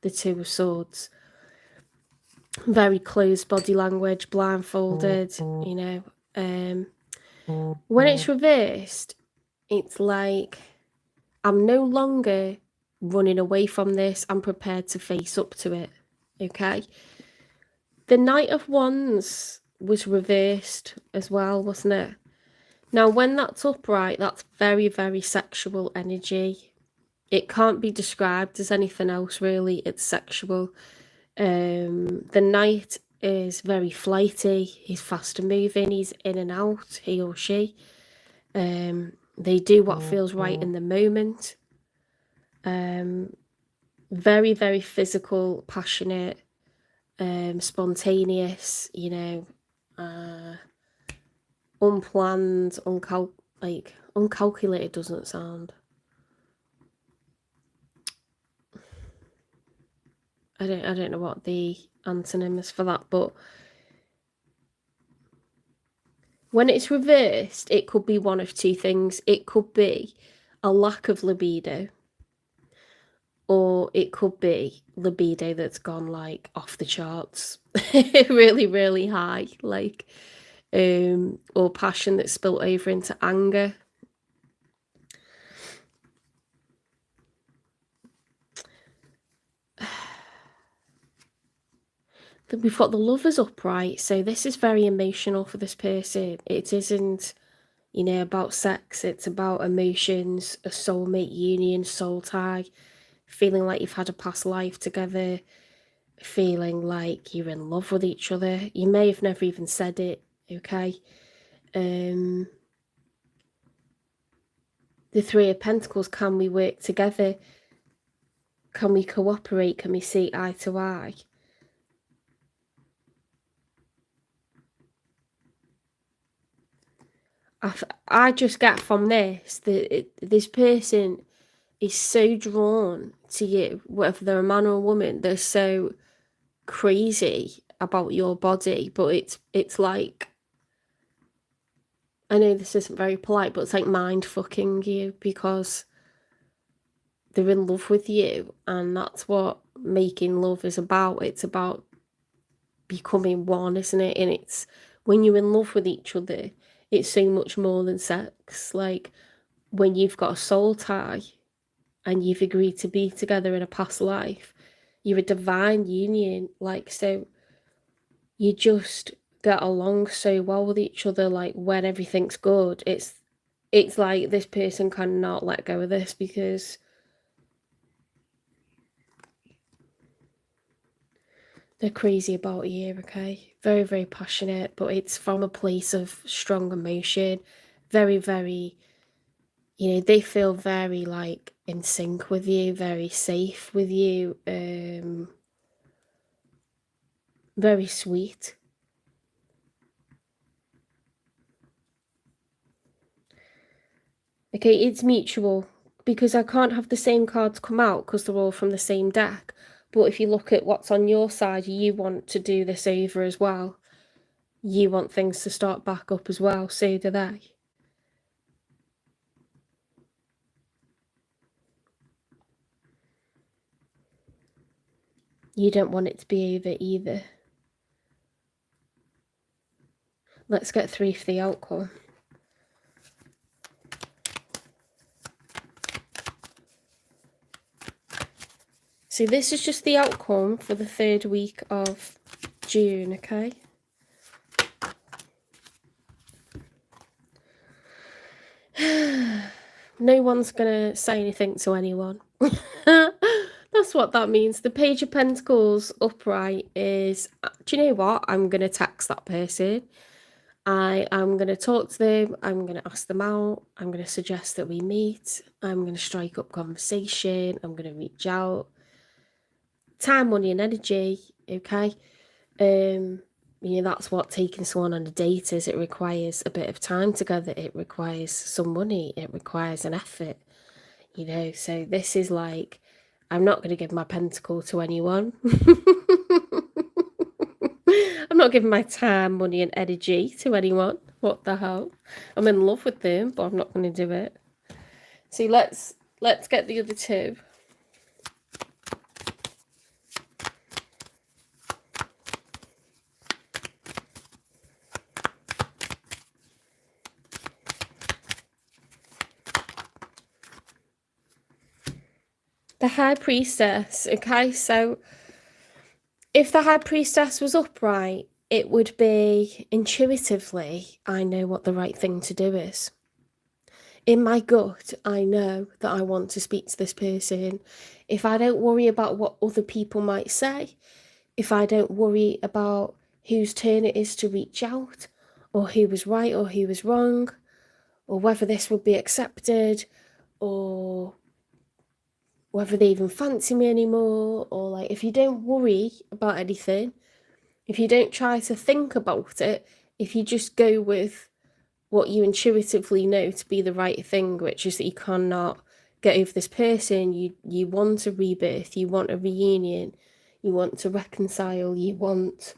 the Two of Swords. Very closed body language, blindfolded, you know. When it's reversed, it's like, I'm no longer running away from this. I'm prepared to face up to it, okay? The Knight of Wands was reversed as well, wasn't it? Now, when that's upright, that's very, very sexual energy. It can't be described as anything else, really. It's sexual. The Knight is very flighty. He's faster moving. He's in and out, he or she. They do what feels right in the moment. Very, very physical, passionate, spontaneous, you know, unplanned, uncalculated doesn't sound. I don't know what the antonym is for that, but when it's reversed, it could be one of two things. It could be a lack of libido, or it could be libido that's gone like off the charts, really, really high, like, or passion that's spilled over into anger. Then we've got the Lovers upright, so this is very emotional for this person. It isn't, you know, about sex, it's about emotions, a soulmate union, soul tie, feeling like you've had a past life together, feeling like you're in love with each other. You may have never even said it, okay? The Three of Pentacles, can we work together? Can we cooperate? Can we see eye to eye? I just get from this that this person is so drawn to you, whether they're a man or a woman, they're so crazy about your body, but it's like, I know this isn't very polite, but it's like mind fucking you, because they're in love with you, and that's what making love is about. It's about becoming one, isn't it? And it's, when you're in love with each other, it's so much more than sex. Like, when you've got a soul tie and you've agreed to be together in a past life, you're a divine union. Like, so you just get along so well with each other. Like, when everything's good, it's like this person cannot let go of this, because they're crazy about you, okay? Very, very passionate, but it's from a place of strong emotion. Very, very, you know, they feel very, like, in sync with you, very safe with you, very sweet. Okay, it's mutual, because I can't have the same cards come out because they're all from the same deck. But if you look at what's on your side, you want to do this over as well. You want things to start back up as well, so do they. You don't want it to be over either. Let's get 3 for the outcome. So this is just the outcome for the 3rd week of June, okay? No one's gonna say anything to anyone. That's what that means. The Page of Pentacles upright is, do you know what? I'm gonna text that person. I'm going to talk to them, I'm going to ask them out, I'm going to suggest that we meet, I'm going to strike up conversation, I'm going to reach out. Time, money and energy, okay? You know, that's what taking someone on a date is. It requires a bit of time together, it requires some money, it requires an effort, you know? So this is like, I'm not going to give my pentacle to anyone. I'm not giving my time, money and energy to anyone. What the hell? I'm in love with them, but I'm not going to do it. So let's get the other two. The High Priestess. Okay, so if the High Priestess was upright, it would be intuitively, I know what the right thing to do is. In my gut, I know that I want to speak to this person. If I don't worry about what other people might say, if I don't worry about whose turn it is to reach out, or who was right or who was wrong, or whether this would be accepted, or whether they even fancy me anymore, or like if you don't worry about anything, if you don't try to think about it, if you just go with what you intuitively know to be the right thing, which is that you cannot get over this person, you want a rebirth, you want a reunion, you want to reconcile, you want,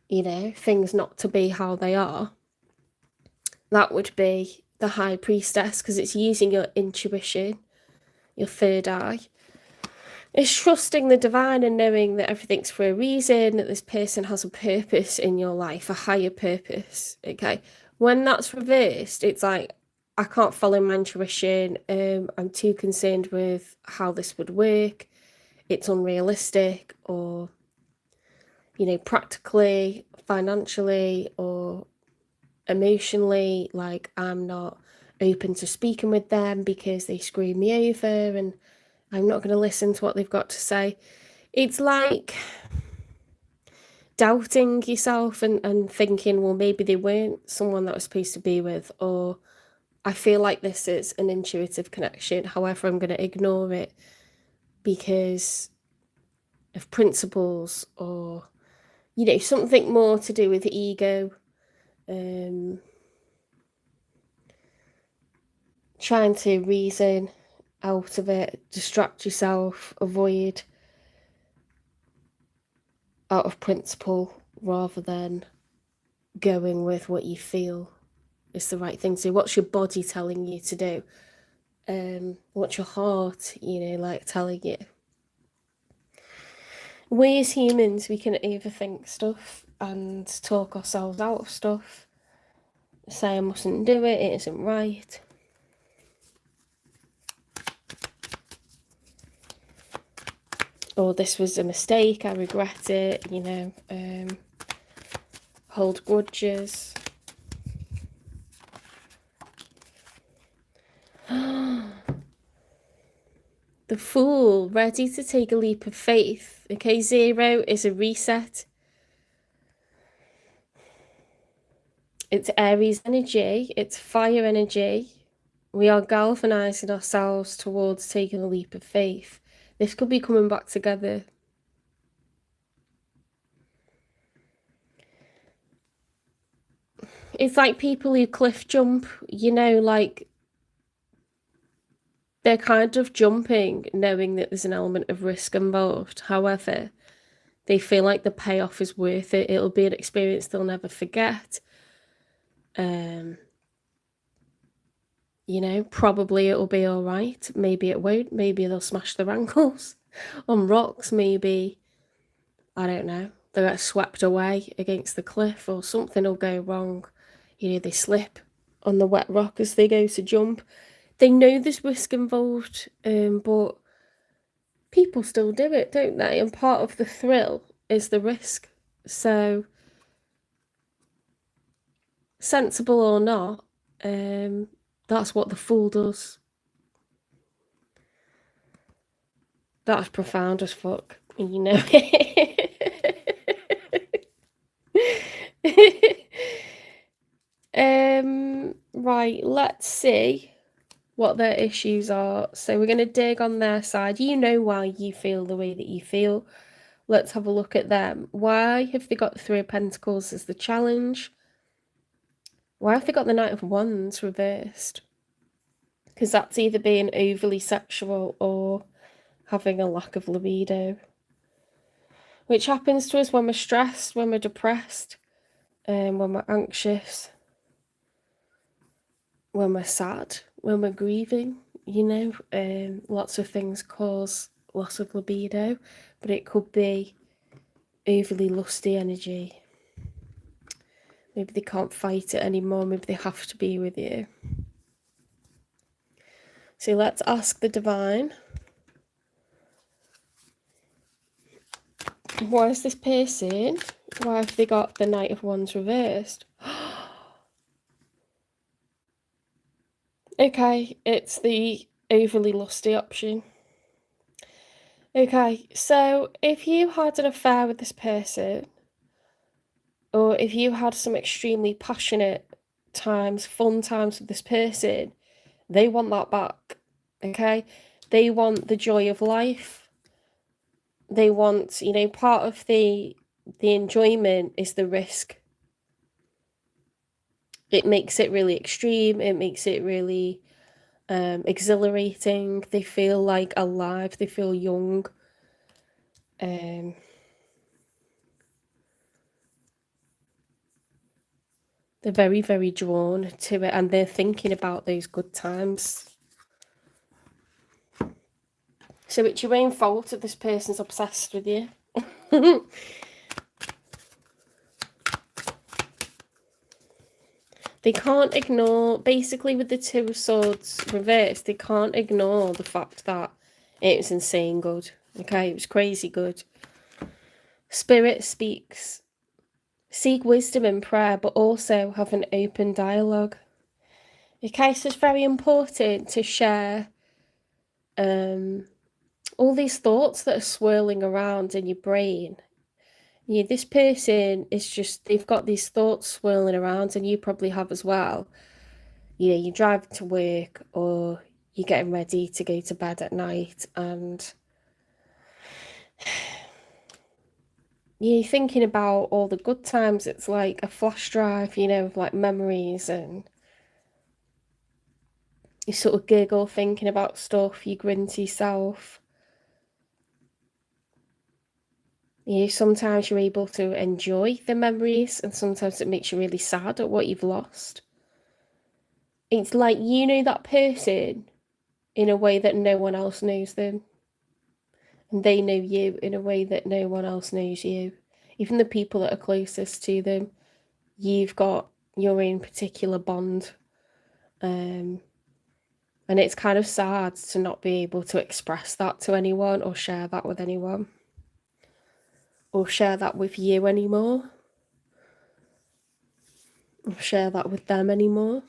you know, things not to be how they are, that would be the High Priestess, because it's using your intuition, your third eye. It's trusting the divine and knowing that everything's for a reason, that this person has a purpose in your life, a higher purpose, okay? When that's reversed, it's like, I can't follow my intuition, I'm too concerned with how this would work, it's unrealistic, or, you know, practically, financially, or emotionally, like, I'm not open to speaking with them because they screw me over and I'm not going to listen to what they've got to say. It's like doubting yourself and thinking, well, maybe they weren't someone that I was supposed to be with, or I feel like this is an intuitive connection. However, I'm going to ignore it because of principles, or, you know, something more to do with the ego. Trying to reason out of it, distract yourself, avoid out of principle, rather than going with what you feel is the right thing to do. What's your body telling you to do? What's your heart, you know, like telling you? We as humans, we can overthink stuff and talk ourselves out of stuff. Say I mustn't do it, it isn't right. Or this was a mistake, I regret it, you know. Hold grudges. The Fool, ready to take a leap of faith. Okay, 0 is a reset. It's Aries energy, it's fire energy. We are galvanizing ourselves towards taking a leap of faith. This could be coming back together. It's like people who cliff jump, you know, like they're kind of jumping knowing that there's an element of risk involved. However, they feel like the payoff is worth it. It'll be an experience they'll never forget. You know, probably it'll be all right. Maybe it won't. Maybe they'll smash their ankles on rocks. Maybe, I don't know, they'll get swept away against the cliff, or something will go wrong. You know, they slip on the wet rock as they go to jump. They know there's risk involved, but people still do it, don't they? And part of the thrill is the risk. So, sensible or not, that's what the Fool does. That's profound as fuck, you know. Right, let's see what their issues are. So we're going to dig on their side. You know why you feel the way that you feel. Let's have a look at them. Why have they got the 3 of Pentacles as the challenge? Why have they got the Knight of Wands reversed? Because that's either being overly sexual or having a lack of libido. Which happens to us when we're stressed, when we're depressed, when we're anxious, when we're sad, when we're grieving, you know. Lots of things cause loss of libido, but it could be overly lusty energy. Maybe they can't fight it anymore, maybe they have to be with you. So let's ask the divine. Why is this person, why have they got the Knight of Wands reversed? Okay, it's the overly lusty option. Okay, so if you had an affair with this person, or if you had some extremely passionate times, fun times with this person, they want that back, okay? They want the joy of life. They want, you know, part of the enjoyment is the risk. It makes it really extreme. It makes it really exhilarating. They feel like alive. They feel young. They're very, very drawn to it, and they're thinking about those good times. So it's your own fault if this person's obsessed with you. They can't ignore, basically with the Two of Swords reversed, they can't ignore the fact that it was insane good. Okay, it was crazy good. Spirit speaks. Seek wisdom in prayer, but also have an open dialogue. Okay, so it's very important to share all these thoughts that are swirling around in your brain. Yeah, this person is just, they've got these thoughts swirling around, and you probably have as well. You know, you're driving to work or you're getting ready to go to bed at night, and you're thinking about all the good times. It's like a flash drive, you know, of like memories, and you sort of giggle thinking about stuff, you grin to yourself. You know, sometimes you're able to enjoy the memories, and sometimes it makes you really sad at what you've lost. It's like you know that person in a way that no one else knows them, and they know you in a way that no one else knows you. Even the people that are closest to them, you've got your own particular bond. And it's kind of sad to not be able to express that to anyone, or share that with anyone, or share that with you anymore, or share that with them anymore.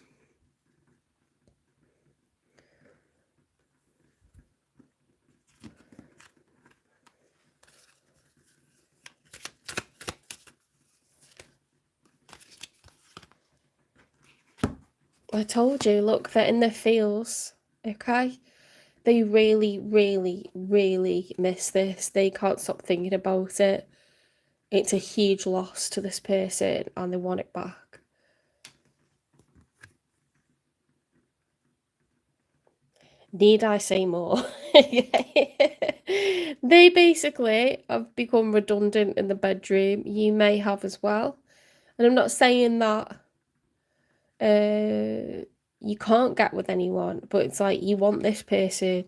I told you, look, they're in their feels, okay? They really, really, really miss this. They can't stop thinking about it. It's a huge loss to this person, and they want it back. Need I say more? They basically have become redundant in the bedroom. You may have as well. And I'm not saying that you can't get with anyone, but it's like you want this person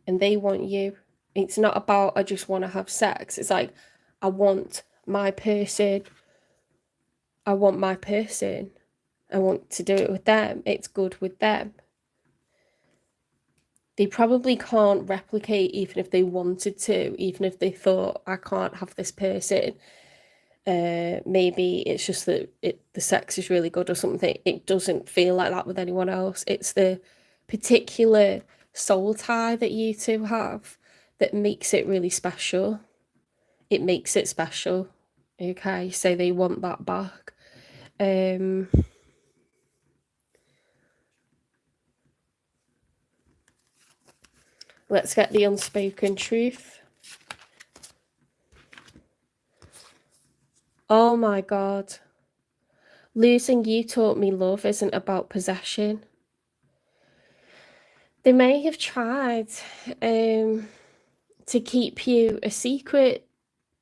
and they want you. It's not about I just want to have sex. It's like I want my person. I want my person. I want to do it with them. It's good with them. They probably can't replicate, even if they wanted to, even if they thought, I can't have this person. Maybe it's just that the sex is really good or something. It doesn't feel like that with anyone else. It's the particular soul tie that you two have that makes it really special. It makes it special. Okay, so they want that back. Let's get the unspoken truth. Oh my God. Losing you taught me love isn't about possession. They may have tried to keep you a secret.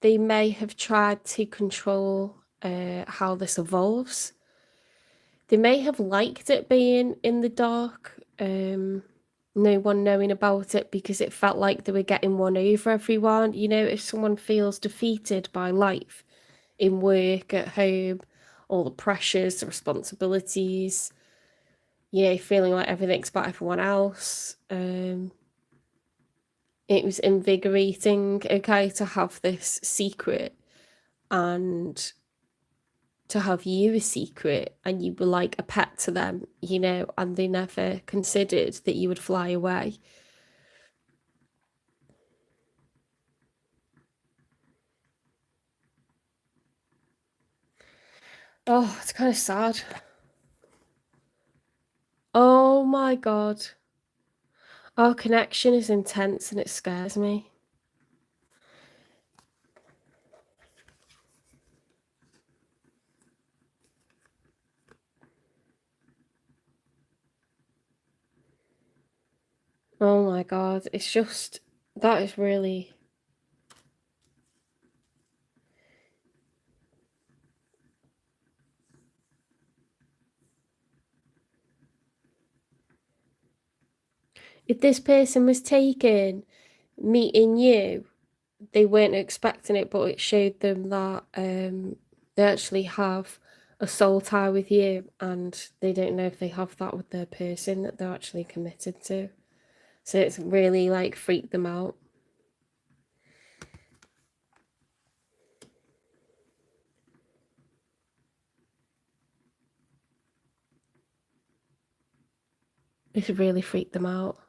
They may have tried to control how this evolves. They may have liked it being in the dark, no one knowing about it, because it felt like they were getting one over everyone. You know, if someone feels defeated by life, in work, at home, all the pressures, the responsibilities, you know, feeling like everything's about everyone else. It was invigorating, okay, to have this secret, and to have you a secret, and you were like a pet to them, you know, and they never considered that you would fly away. Oh, it's kind of sad. Oh my God. Our connection is intense and it scares me. Oh my God, it's just, that is really... If this person was taken meeting you, they weren't expecting it, but it showed them that they actually have a soul tie with you, and they don't know if they have that with their person that they're actually committed to. So it's really like freaked them out. It's really freaked them out.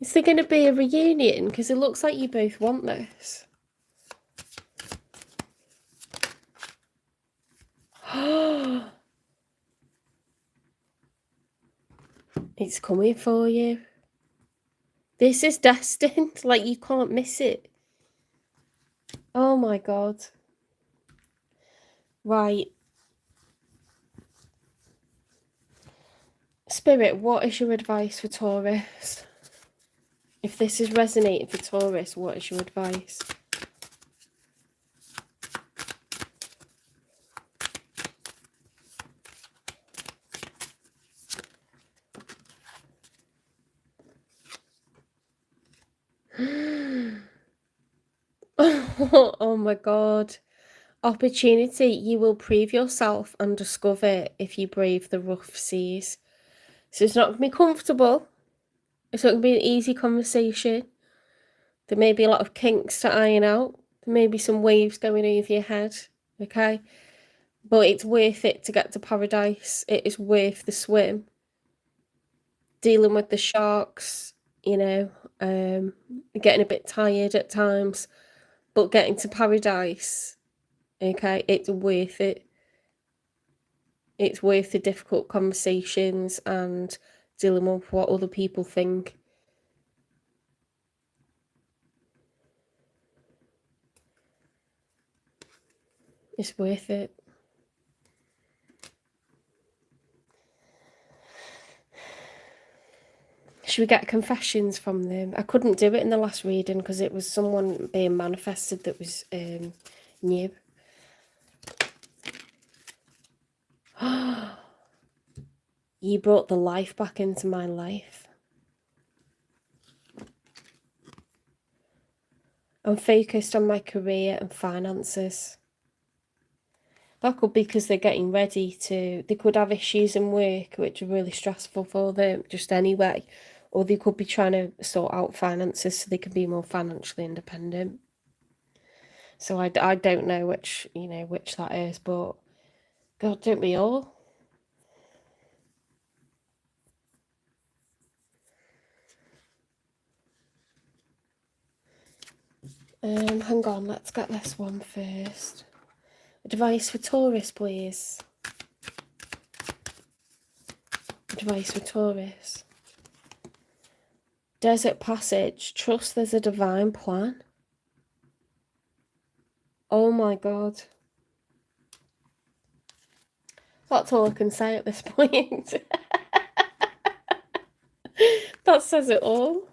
Is there going to be a reunion? Because it looks like you both want this. It's coming for you. This is destined. Like, you can't miss it. Oh my God. Right. Spirit, what is your advice for Taurus? If this is resonating for Taurus, what is your advice? Oh my God. Opportunity. You will prove yourself and discover if you brave the rough seas. So it's not going to be comfortable. It's not going to be an easy conversation. There may be a lot of kinks to iron out. There may be some waves going over your head. Okay? But it's worth it to get to paradise. It is worth the swim. Dealing with the sharks, you know, getting a bit tired at times, but getting to paradise, okay, it's worth it. It's worth the difficult conversations and dealing with what other people think. It's worth it. Should we get confessions from them? I couldn't do it in the last reading because it was someone being manifested that was new. You brought the life back into my life. I'm focused on my career and finances. That could be because they're getting ready to... They could have issues in work which are really stressful for them just anyway. Or they could be trying to sort out finances so they can be more financially independent. So I don't know which, you know, which that is, but God, don't we all? Hang on, let's get this one first. Advice for Taurus, please. Advice for Taurus. Desert passage. Trust there's a divine plan. Oh my God. That's all I can say at this point. That says it all.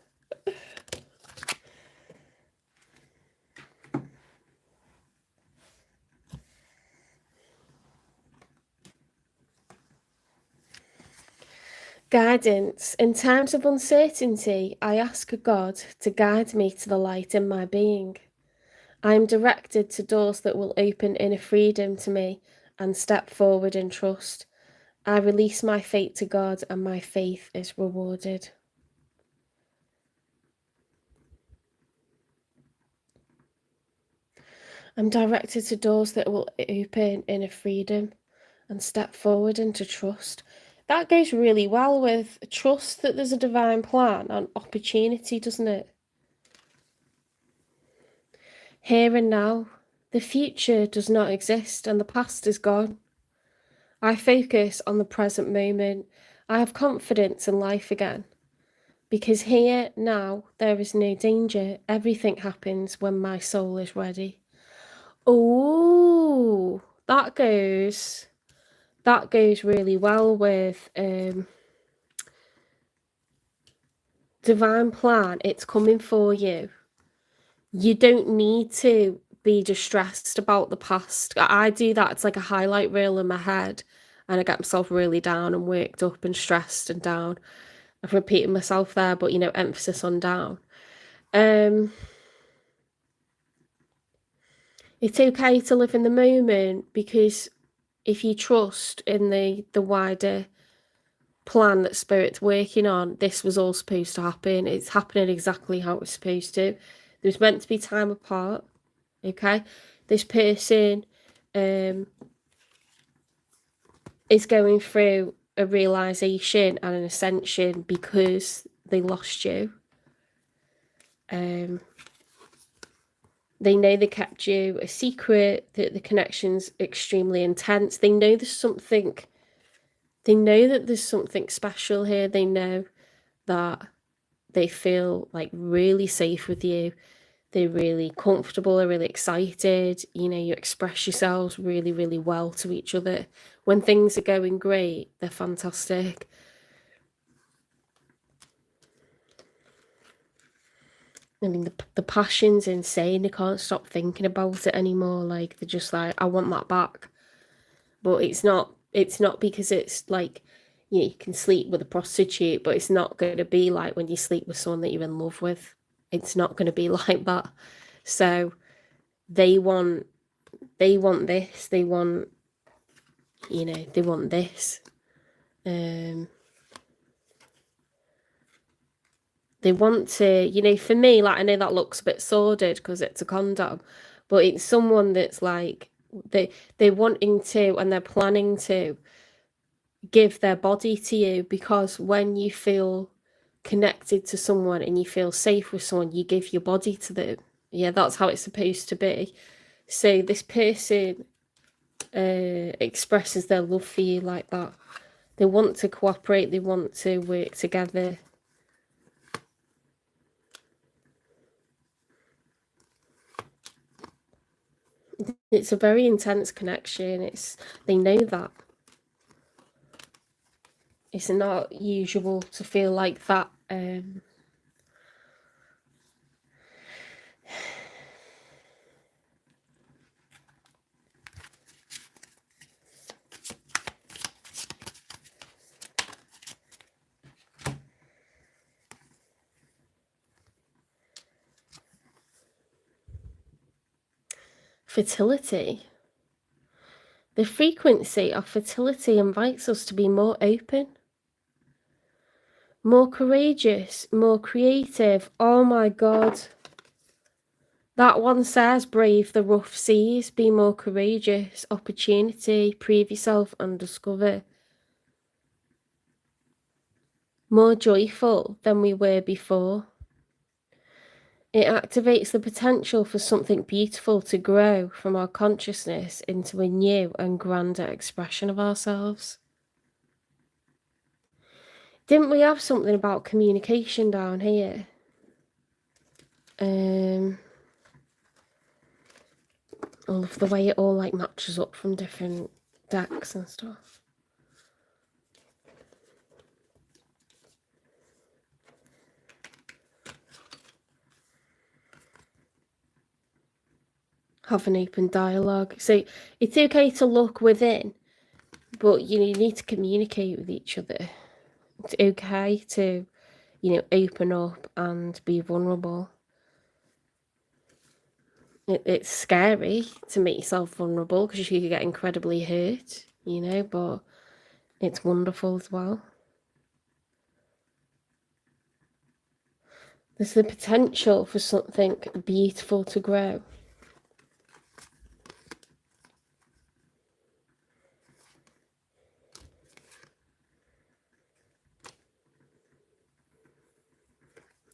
Guidance. In times of uncertainty, I ask God to guide me to the light in my being. I am directed to doors that will open inner freedom to me and step forward in trust. I release my fate to God and my faith is rewarded. I'm directed to doors that will open inner freedom and step forward into trust. That goes really well with trust that there's a divine plan and opportunity, doesn't it? Here and now, the future does not exist and the past is gone. I focus on the present moment. I have confidence in life again. Because here, now, there is no danger. Everything happens when my soul is ready. Oh, that goes really well with divine plan. It's coming for you. You don't need to be distressed about the past. I do that. It's like a highlight reel in my head, and I get myself really down and worked up and stressed and down. I've repeated myself there, but you know, emphasis on down. It's okay to live in the moment, because if you trust in the wider plan that Spirit's working on, this was all supposed to happen. It's happening exactly how it was supposed to. There's meant to be time apart. Okay, this person is going through a realization and an ascension because they lost you. They know they kept you a secret, that the connection's extremely intense. They know there's something, they know that there's something special here. They know that they feel like really safe with you. They're really comfortable, they're really excited. You know, you express yourselves really, really well to each other. When things are going great, they're fantastic. I mean, the passion's insane. They can't stop thinking about it anymore. Like, they're just like, I want that back. But it's not because it's like, you can sleep with a prostitute, but it's not going to be like when you sleep with someone that you're in love with. It's not going to be like that. So they want this. They want, you know, they want this. They want to, you know, for me, like, I know that looks a bit sordid because it's a condom, but it's someone that's like, they're wanting to, and they're planning to give their body to you, because when you feel connected to someone and you feel safe with someone, you give your body to them. Yeah, that's how it's supposed to be. So this person expresses their love for you like that. They want to cooperate, they want to work together. It's a very intense connection. They know that. It's not usual to feel like that. Fertility. The frequency of fertility invites us to be more open, more courageous, more creative. Oh my God. That one says, brave the rough seas, be more courageous, opportunity, prove yourself and discover. More joyful than we were before. It activates the potential for something beautiful to grow from our consciousness into a new and grander expression of ourselves. Didn't we have something about communication down here? I love the way it all like matches up from different decks and stuff. Have an open dialogue. So it's okay to look within, but you need to communicate with each other. It's okay to, open up and be vulnerable. It's scary to make yourself vulnerable because you could get incredibly hurt, but it's wonderful as well. There's the potential for something beautiful to grow.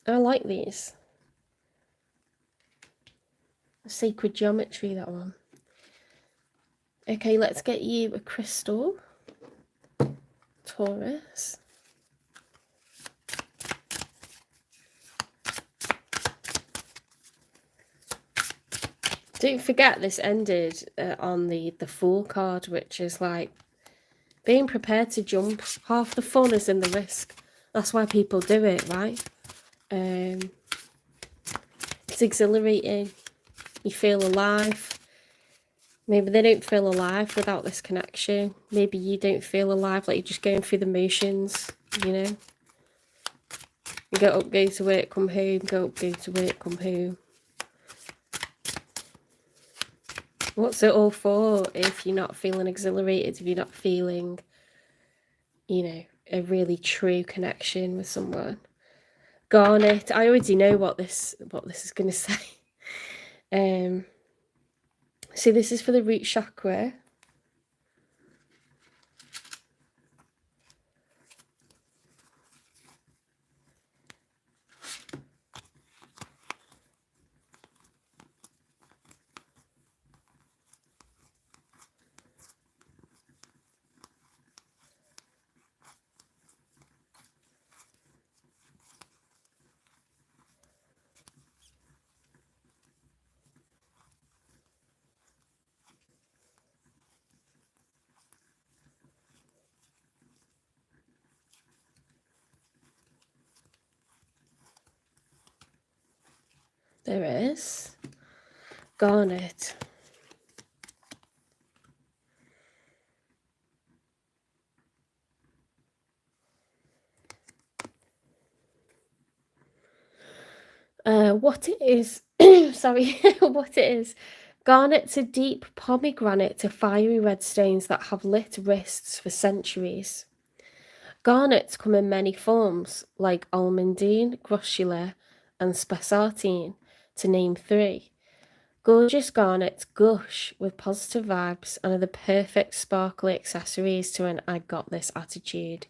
I like these. Sacred geometry, that one. Okay, let's get you a crystal, Taurus. Don't forget this ended on the Fool card, which is like being prepared to jump. Half the fun is in the risk. That's why people do it, right? It's exhilarating. You feel alive. Maybe they don't feel alive without this connection. Maybe you don't feel alive, like you're just going through the motions, you know? You get up, go to work, come home, go up, go to work, come home. What's it all for if you're not feeling exhilarated, if you're not feeling, you know, a really true connection with someone? Garnet, I already know what this is going to say. So this is for the root chakra. There is garnet. What it is, sorry, what it is. Garnet's a deep pomegranate to fiery red stones that have lit wrists for centuries. Garnets come in many forms, like almandine, groschula, and spessartine, to name 3. Gorgeous garnets gush with positive vibes and are the perfect sparkly accessories to an I got this attitude.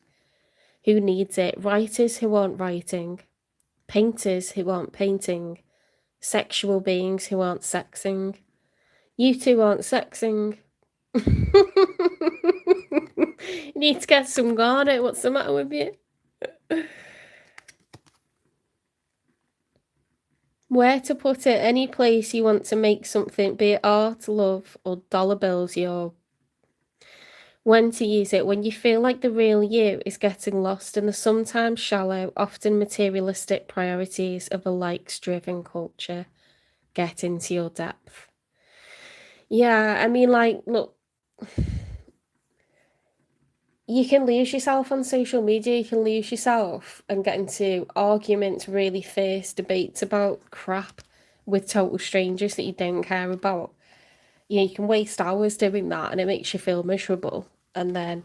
Who needs it? Writers who aren't writing, painters who aren't painting, sexual beings who aren't sexing. You two aren't sexing. You need to get some garnet. What's the matter with you? Where to put it? Any place you want to make something, be it art, love, or dollar bills, when to use it, when you feel like the real you is getting lost in the sometimes shallow, often materialistic priorities of a likes-driven culture. Get into your depth. Yeah, I mean, like, look, you can lose yourself on social media, you can lose yourself and get into arguments, really fierce debates about crap with total strangers that you don't care about. Yeah, you can waste hours doing that and it makes you feel miserable. And then,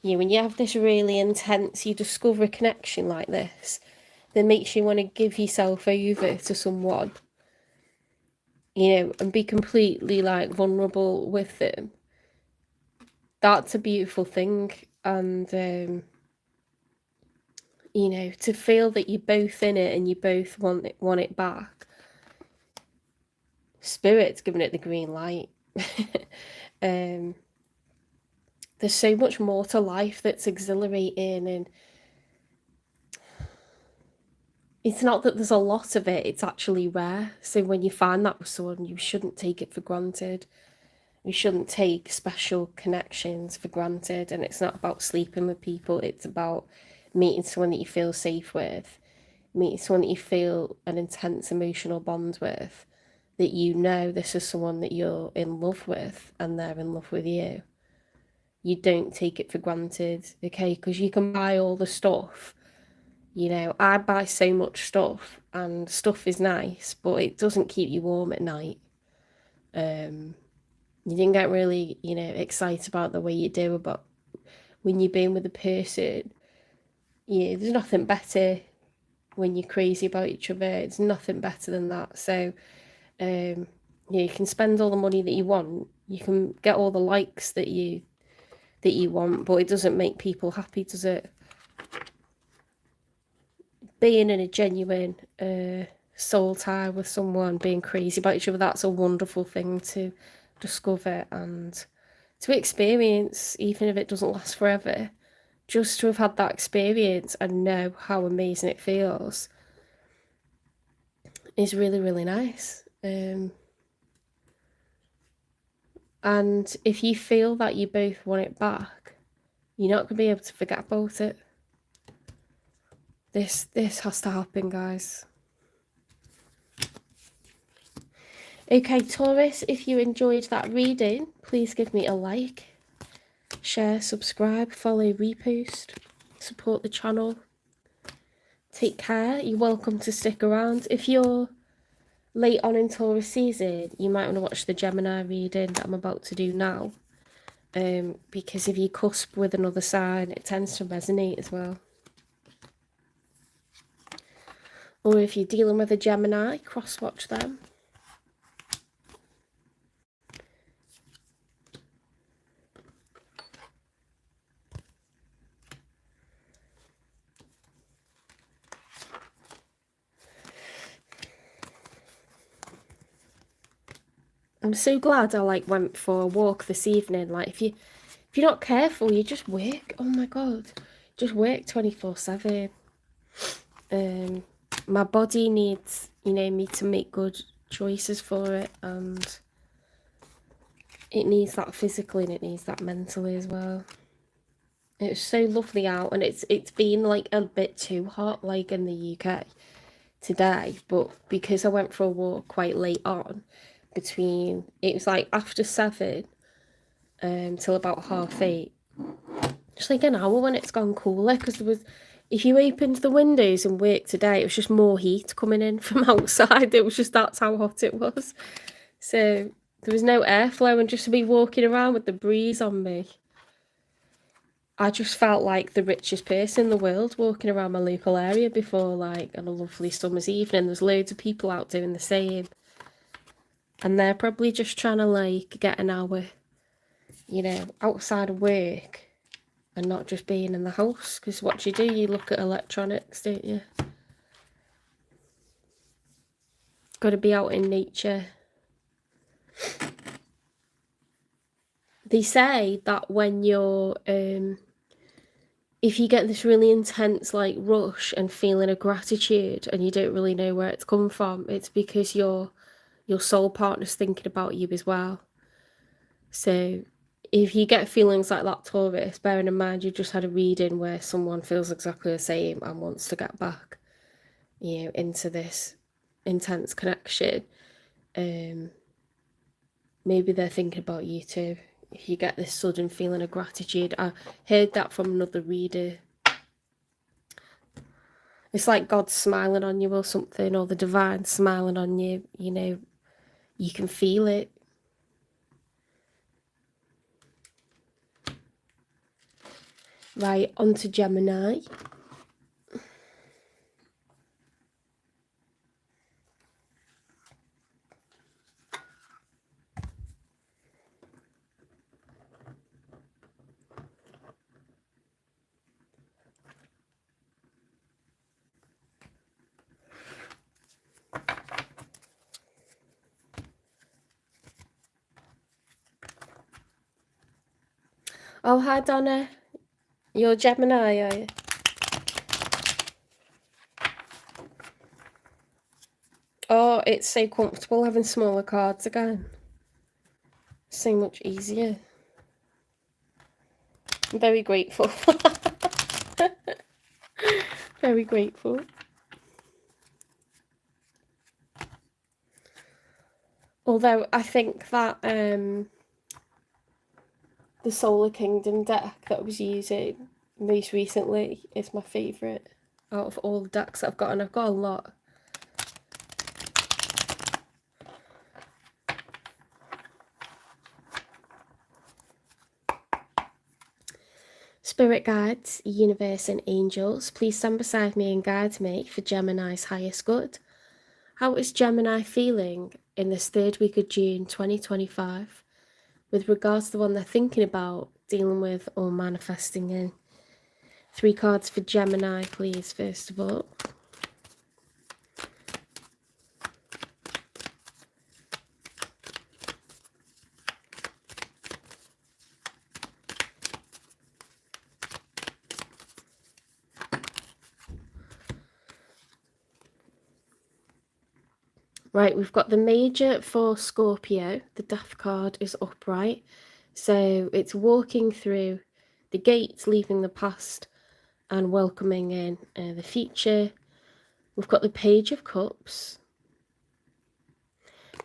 when you have this really intense, you discover a connection like this that makes you want to give yourself over to someone, and be completely like vulnerable with them. That's a beautiful thing. And to feel that you're both in it and you both want it back. Spirit's giving it the green light. There's so much more to life that's exhilarating, and it's not that there's a lot of it, it's actually rare. So when you find that with someone, you shouldn't take it for granted. You shouldn't take special connections for granted. And it's not about sleeping with people, it's about meeting someone that you feel safe with, meeting someone that you feel an intense emotional bond with, that this is someone that you're in love with and they're in love with you. You don't take it for granted, okay? Because you can buy all the stuff. I buy so much stuff, and stuff is nice, but it doesn't keep you warm at night. You didn't get really, excited about the way you do, but when you're being with a person, there's nothing better when you're crazy about each other. It's nothing better than that. So, you can spend all the money that you want, you can get all the likes that you want, but it doesn't make people happy, does it? Being in a genuine soul tie with someone, being crazy about each other, that's a wonderful thing to discover and to experience, even if it doesn't last forever. Just to have had that experience and know how amazing it feels is really, really nice. And if you feel that you both want it back, you're not going to be able to forget about it. This has to happen, guys. Okay, Taurus, if you enjoyed that reading, please give me a like, share, subscribe, follow, repost, support the channel. Take care. You're welcome to stick around. If you're late on in Taurus season, you might want to watch the Gemini reading that I'm about to do now. Because if you cusp with another sign, it tends to resonate as well. Or if you're dealing with a Gemini, cross-watch them. I'm so glad I went for a walk this evening. Like if you're not careful, you just work. Oh my god, just work 24/7. My body needs, me to make good choices for it, and it needs that physically and it needs that mentally as well. It's so lovely out, and it's been a bit too hot in the UK today, but because I went for a walk quite late on, it was after 7 till about 8:30, just an hour when it's gone cooler, because if you opened the windows and worked today, it was just more heat coming in from outside. That's how hot it was. So there was no airflow, and just to be walking around with the breeze on me, I just felt like the richest person in the world walking around my local area before, on a lovely summer's evening. There's loads of people out doing the same. And they're probably just trying to, get an hour, outside of work and not just being in the house. Because what you do, you look at electronics, don't you? Got to be out in nature. They say that when you're, if you get this really intense rush and feeling of gratitude and you don't really know where it's come from, it's because your soul partner's thinking about you as well. So if you get feelings like that, Taurus, bearing in mind you just had a reading where someone feels exactly the same and wants to get back, into this intense connection, maybe they're thinking about you too. If you get this sudden feeling of gratitude, I heard that from another reader. It's like God's smiling on you or something, or the divine smiling on you, you can feel it. Right, on to Gemini. Oh, hi, Donna. You're Gemini, are you? Oh, it's so comfortable having smaller cards again. So much easier. I'm very grateful. Very grateful. Although I think that the Solar Kingdom deck that I was using most recently is my favourite out of all the decks that I've got, and I've got a lot. Spirit guides, universe and angels, please stand beside me and guide me for Gemini's highest good. How is Gemini feeling in this 3rd week of June 2025 with regards to the one they're thinking about, dealing with or manifesting in? 3 cards for Gemini, please, first of all. Right, we've got the Major for Scorpio. The Death card is upright. So it's walking through the gates, leaving the past and welcoming in the future. We've got the Page of Cups.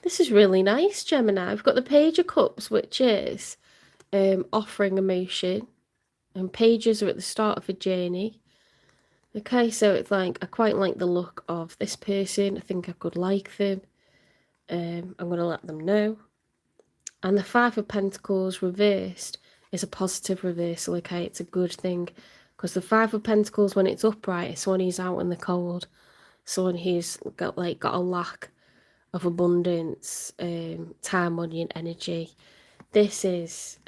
This is really nice, Gemini. We've got the Page of Cups, which is offering emotion. And pages are at the start of a journey. Okay, so it's like, I quite like the look of this person. I think I could like them. I'm going to let them know. And the Five of Pentacles reversed is a positive reversal, okay? It's a good thing. Because the Five of Pentacles, when it's upright, it's someone who's out in the cold. Someone who's got a lack of abundance, time, money, and energy. This is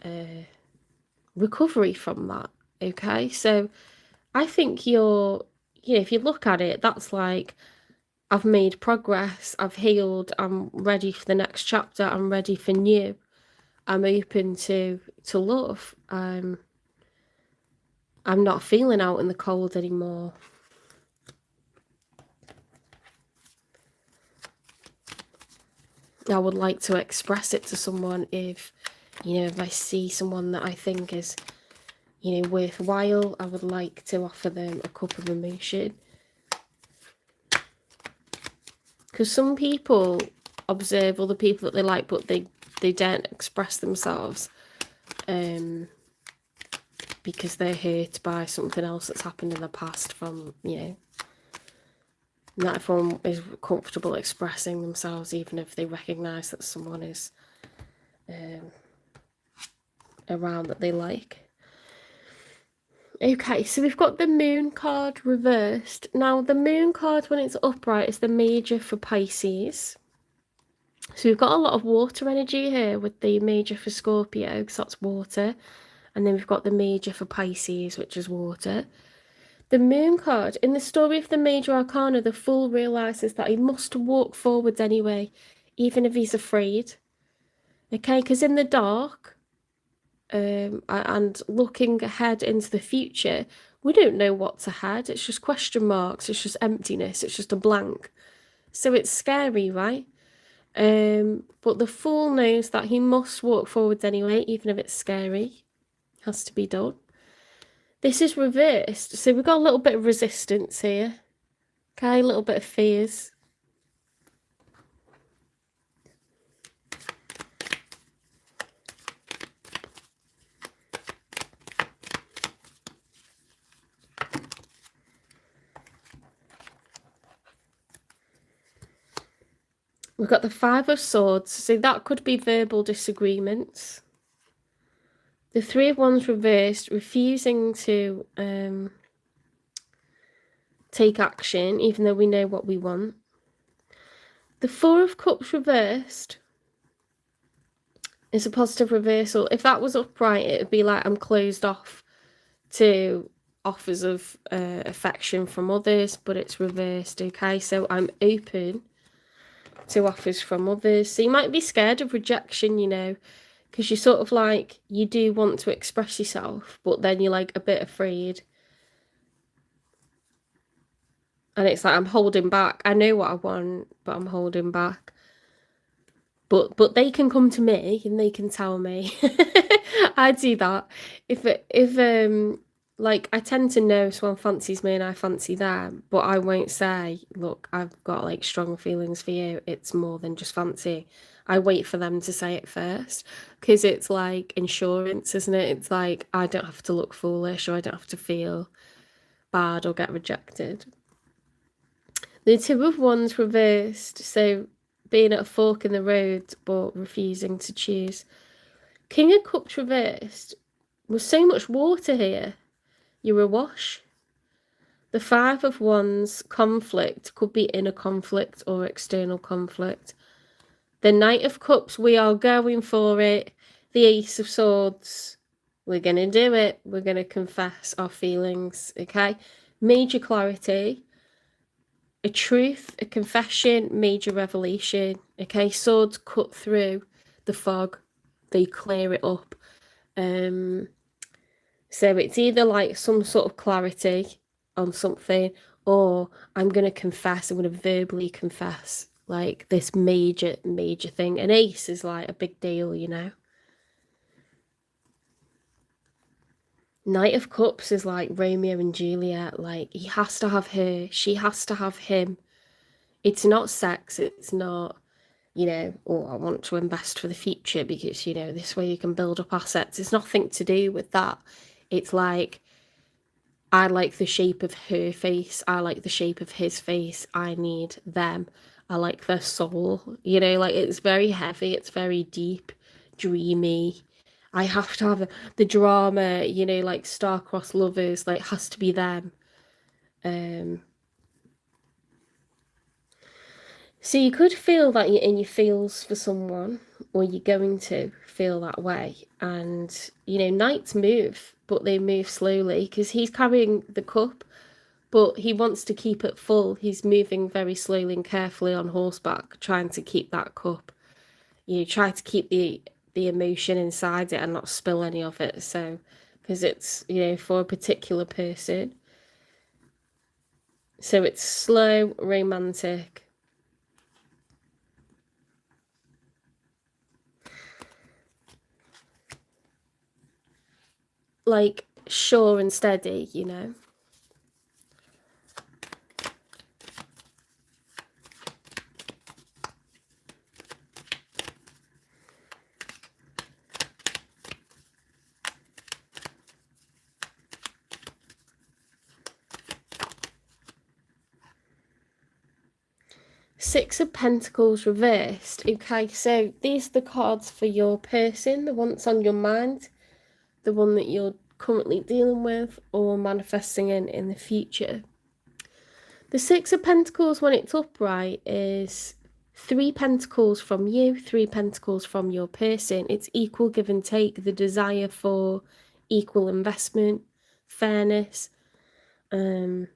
recovery from that, okay? So I think if you look at it, that's like, I've made progress, I've healed, I'm ready for the next chapter, I'm ready for new. I'm open to love. I'm not feeling out in the cold anymore. I would like to express it to someone if I see someone that I think is, worthwhile. I would like to offer them a cup of emotion. Because some people observe other people that they like, but they don't express themselves because they're hurt by something else that's happened in the past from, not everyone is comfortable expressing themselves, even if they recognise that someone is around that they like. Okay, so we've got the Moon card reversed. Now, the Moon card, when it's upright, is the Major for Pisces. So we've got a lot of water energy here with the Major for Scorpio, because that's water. And then we've got the Major for Pisces, which is water. The Moon card, in the story of the Major Arcana, the Fool realises that he must walk forwards anyway, even if he's afraid. Okay, because in the dark, and looking ahead into the future, we don't know what's ahead. It's just question marks, it's just emptiness, it's just a blank. So it's scary, right? But the Fool knows that he must walk forwards anyway, even if it's scary. It has to be done. This is reversed, so we've got a little bit of resistance here. Okay, a little bit of fears. We've got the Five of Swords, so that could be verbal disagreements. The Three of Wands reversed, refusing to take action, even though we know what we want. The Four of Cups reversed is a positive reversal. If that was upright, it would be like I'm closed off to offers of affection from others, but it's reversed, okay? So I'm open to offers from others. So you might be scared of rejection, because you're sort of like, you do want to express yourself, but then you're like a bit afraid. And it's like, I'm holding back. I know what I want, but I'm holding back. But they can come to me and they can tell me. I do that. If like, I tend to know someone fancies me and I fancy them, but I won't say, look, I've got like strong feelings for you. It's more than just fancy. I wait for them to say it first, because it's like insurance, isn't it? It's like, I don't have to look foolish, or I don't have to feel bad or get rejected. The Two of Wands reversed, so being at a fork in the road but refusing to choose. King of Cups reversed. With so much water here, you're awash. The Five of Wands conflict could be inner conflict or external conflict. The Knight of Cups, we are going for it. The Ace of Swords, we're going to do it. We're going to confess our feelings, okay? Major clarity, a truth, a confession, major revelation, okay? Swords cut through the fog. They clear it up. So it's either like some sort of clarity on something, or I'm going to confess, I'm going to verbally confess like this major thing. An ace is like a big deal, you know. Knight of Cups is like Romeo and Juliet. Like, he has to have her, she has to have him. It's not sex, it's not, you know, oh, I want to invest for the future because, you know, this way you can build up assets. It's nothing to do with that. It's like, I like the shape of her face, I like the shape of his face, I need them, I like their soul, you know, like, it's very heavy, it's very deep, dreamy. I have to have the drama, you know, like star-crossed lovers, like, has to be them. So you could feel that you're in your feels for someone, or you're going to feel that way. And, you know, knights move, but they move slowly because he's carrying the cup, but he wants to keep it full. He's moving very slowly and carefully on horseback, trying to keep that cup. You try to keep the emotion inside it and not spill any of it. So, because it's, you know, for a particular person. So it's slow, romantic. Like, sure and steady, you know. Six of Pentacles reversed. Okay, so these are the cards for your person, the one that's on your mind, the one that you're currently dealing with or manifesting in the future. The Six of Pentacles, when it's upright, is 3 pentacles from you, 3 pentacles from your person. It's equal give and take, the desire for equal investment, fairness. When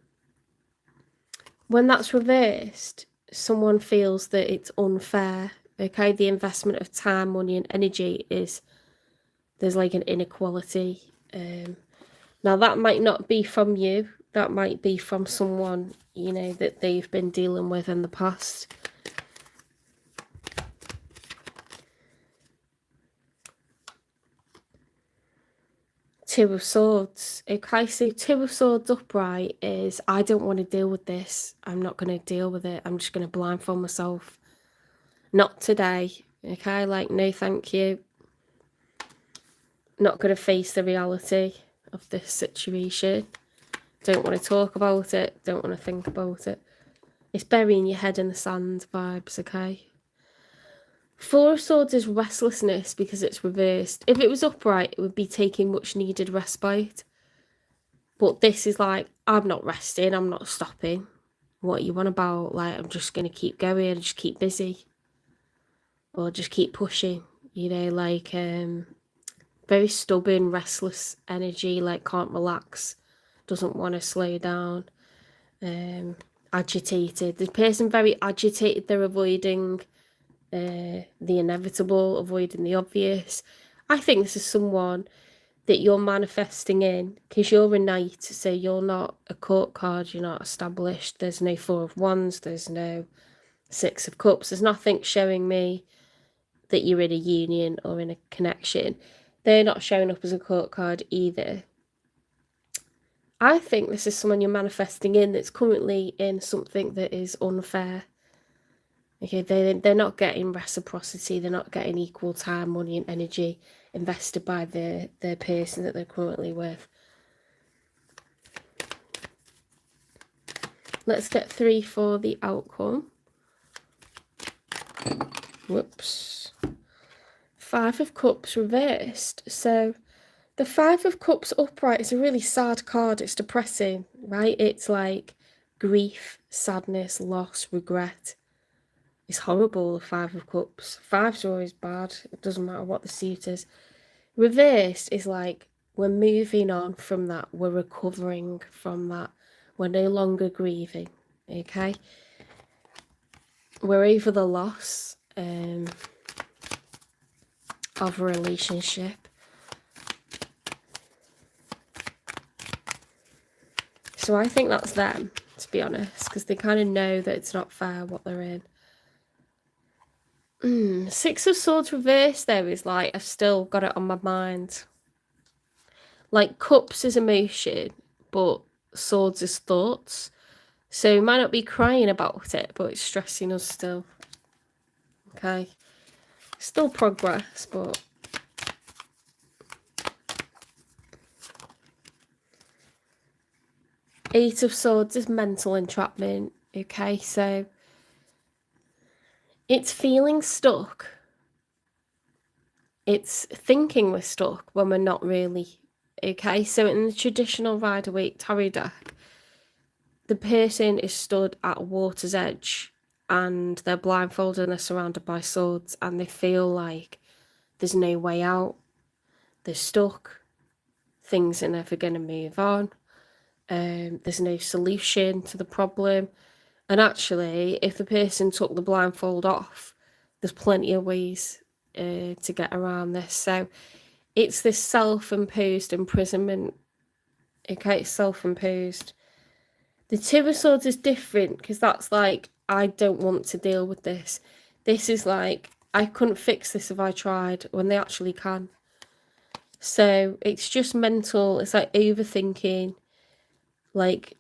that's reversed, someone feels that it's unfair. Okay, the investment of time, money, and energy is, there's like an inequality. Now that might not be from you, that might be from someone, you know, that they've been dealing with in the past. Two of Swords. Okay, so Two of Swords upright is, I don't want to deal with this. I'm not going to deal with it. I'm just going to blindfold myself. Not today. Okay, like, no thank you. Not going to face the reality of this situation. Don't want to talk about it. Don't want to think about it. It's burying your head in the sand vibes, okay? Four of Swords is restlessness because it's reversed. If it was upright, it would be taking much needed respite. But this is like, I'm not resting, I'm not stopping. What are you on about? Like, I'm just going to keep going, just keep busy. Or just keep pushing, you know, like, very stubborn, restless energy, like can't relax, doesn't want to slow down, agitated. The person very agitated, they're avoiding the inevitable, avoiding the obvious. I think this is someone that you're manifesting in because you're a knight, so you're not a court card, you're not established. There's no Four of Wands, there's no Six of Cups, there's nothing showing me that you're in a union or in a connection. They're not showing up as a court card either. I think this is someone you're manifesting in that's currently in something that is unfair. Okay, they're not getting reciprocity, they're not getting equal time, money and energy invested by the person that they're currently with. Let's get 3 for the outcome. Whoops. 5 of Cups reversed. So the 5 of Cups upright is a really sad card. It's depressing, right? It's like grief, sadness, loss, regret. It's horrible, the 5 of Cups. 5's always bad. It doesn't matter what the suit is. Reversed is like, we're moving on from that. We're recovering from that. We're no longer grieving, okay? We're over the loss of a relationship. So I think that's them, to be honest, because they kind of know that it's not fair what they're in. Six of Swords reversed though is like, I've still got it on my mind. Like Cups is emotion, but Swords is thoughts. So we might not be crying about it, but it's stressing us still. Okay. Still progress, but... Eight of Swords is mental entrapment. Okay, so... It's feeling stuck. It's thinking we're stuck when we're not really. Okay, so in the traditional Rider-Waite tarot deck, the person is stood at a water's edge and they're blindfolded and they're surrounded by swords and they feel like there's no way out. They're stuck. Things are never going to move on. There's no solution to the problem. And actually, if the person took the blindfold off, there's plenty of ways to get around this. So it's this self-imposed imprisonment. Okay, it's self-imposed. The Two of Swords is different because that's like, I don't want to deal with this. This is like, I couldn't fix this if I tried, when they actually can. So it's just mental. It's like overthinking, like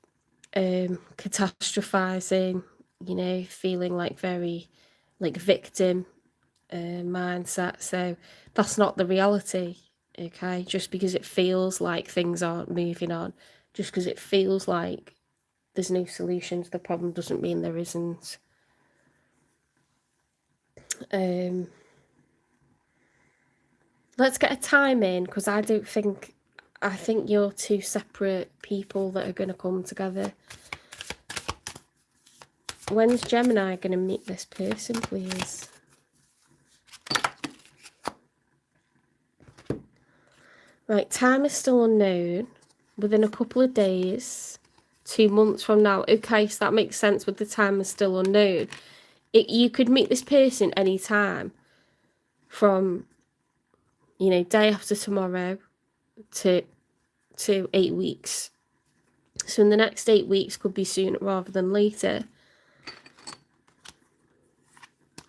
catastrophizing, you know, feeling like very like victim mindset. So that's not the reality. Okay, just because it feels like things aren't moving on, just because it feels like there's no solution to the problem doesn't mean there isn't. Let's get a time in, because I think you're two separate people that are going to come together. When's Gemini going to meet this person, please? Right, time is still unknown. Within a couple of days, 2 months from now. Okay, so that makes sense with the time is still unknown. You could meet this person anytime from, you know, day after tomorrow to 8 weeks. So in the next 8 weeks could be sooner rather than later.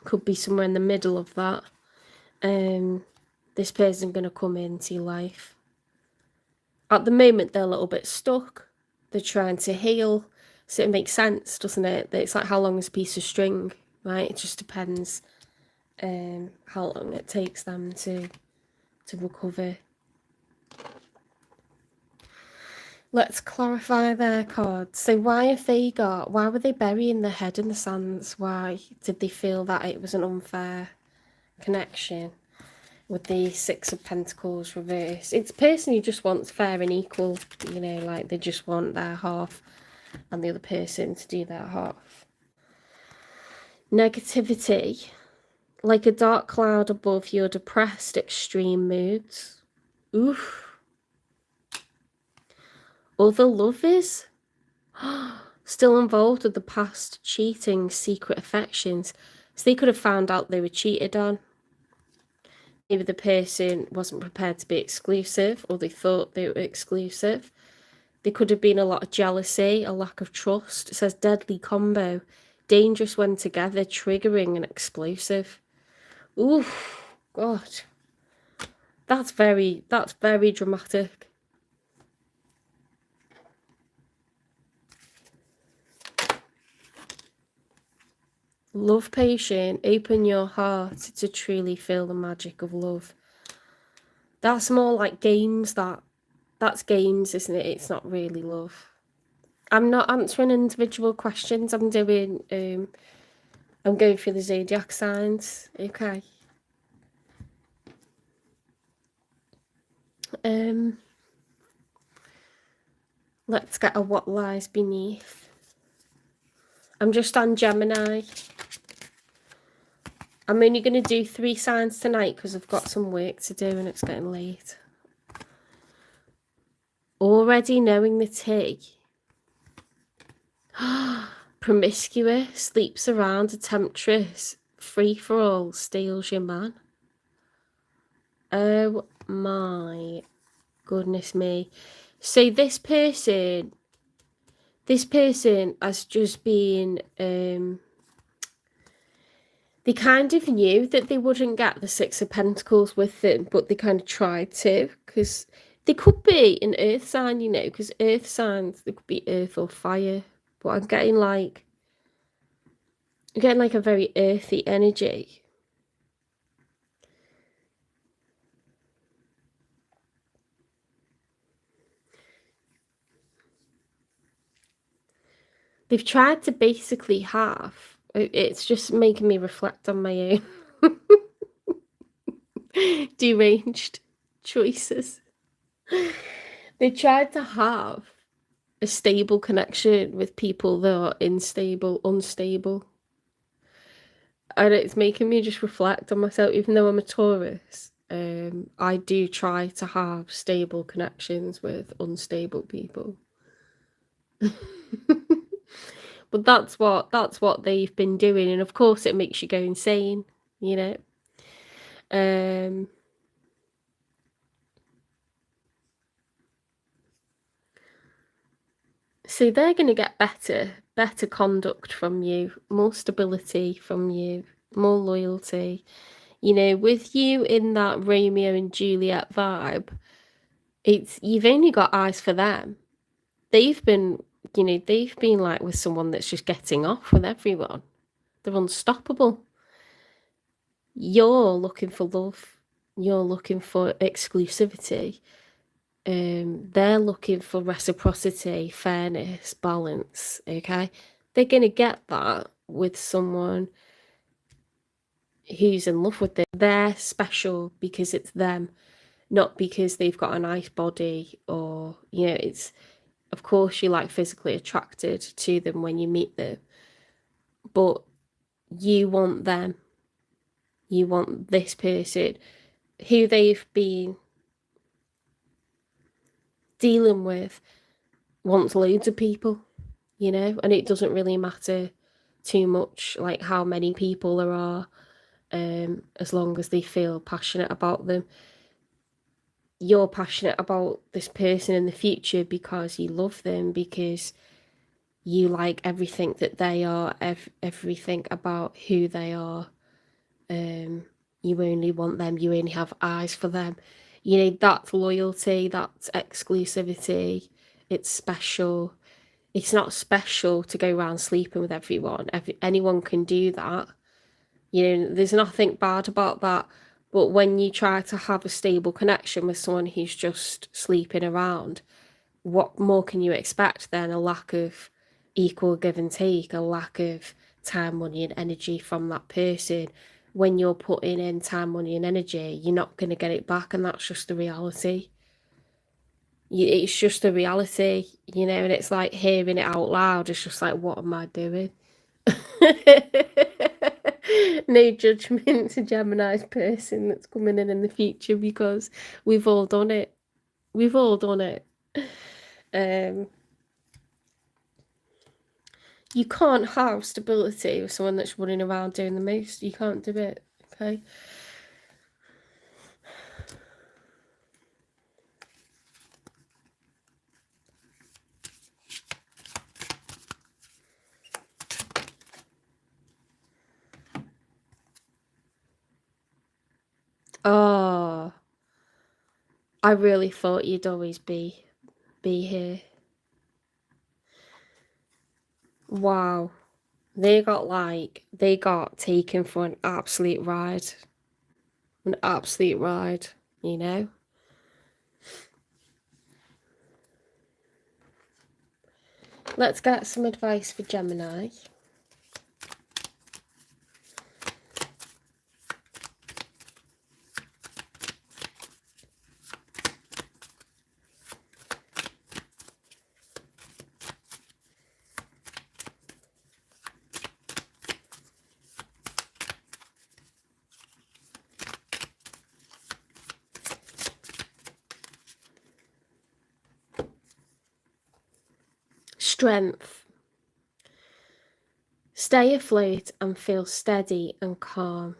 Could be somewhere in the middle of that. This person's going to come into your life. At the moment, they're a little bit stuck. They're trying to heal. So it makes sense, doesn't it? It's like how long is a piece of string, right? It just depends how long it takes them to recover. Let's clarify their cards. So why were they burying their head in the sands? Why did they feel that it was an unfair connection with the Six of Pentacles reverse? It's a person who just wants fair and equal, you know, like they just want their half and the other person to do their half. Negativity, like a dark cloud above your depressed extreme moods. Oof. Other lovers still involved with the past cheating, secret affections. So they could have found out they were cheated on. Maybe the person wasn't prepared to be exclusive, or they thought they were exclusive. There could have been a lot of jealousy, a lack of trust. It says deadly combo, dangerous when together, triggering and explosive. Oof, God. That's very dramatic. Love patient, open your heart to truly feel the magic of love. That's more like games, that's games, isn't it? It's not really love. I'm not answering individual questions. I'm doing I'm going through the zodiac signs. Okay. Let's get a what lies beneath. I'm just on Gemini. I'm only going to do 3 signs tonight because I've got some work to do and it's getting late. Already knowing the tea. Promiscuous, sleeps around, a temptress, free for all, steals your man. Oh my goodness me. So this person has just been They kind of knew that they wouldn't get the Six of Pentacles with them, but they kind of tried to, because they could be an earth sign, you know, because earth signs, they could be earth or fire. But I'm getting like a very earthy energy. They've tried to basically have, it's just making me reflect on my own deranged choices. They tried to have a stable connection with people that are unstable. And it's making me just reflect on myself, even though I'm a Taurus. I do try to have stable connections with unstable people. But that's what they've been doing, and of course it makes you go insane, you know. So they're going to get better conduct from you, more stability from you, more loyalty. You know, with you in that Romeo and Juliet vibe, you've only got eyes for them. They've been like with someone that's just getting off with everyone. They're unstoppable. You're looking for love. You're looking for exclusivity. They're looking for reciprocity, fairness, balance. Okay, they're gonna get that with someone who's in love with them. They're special because it's them, not because they've got a nice body, or it's, of course you're like physically attracted to them when you meet them, but you want them. You want this person who they've been dealing with wants loads of people, and it doesn't really matter too much like how many people there are, as long as they feel passionate about them. You're passionate about this person in the future because you love them, because you like everything that they are, everything about who they are. You only want them, you only have eyes for them. That's loyalty, that's exclusivity. It's special. It's not special to go around sleeping with everyone. Anyone can do that. There's nothing bad about that. But when you try to have a stable connection with someone who's just sleeping around, what more can you expect than a lack of equal give and take, a lack of time, money, and energy from that person? When you're putting in time, money, and energy, you're not going to get it back, and that's just the reality. It's just a reality, and it's like hearing it out loud. It's just like, what am I doing? No judgment to Gemini's person that's coming in the future, because we've all done it. We've all done it. You can't have stability with someone that's running around doing the most. You can't do it, okay? Oh, I really thought you'd always be here. Wow. They got taken for an absolute ride. An absolute ride, Let's get some advice for Gemini. Strength. Stay afloat and feel steady and calm.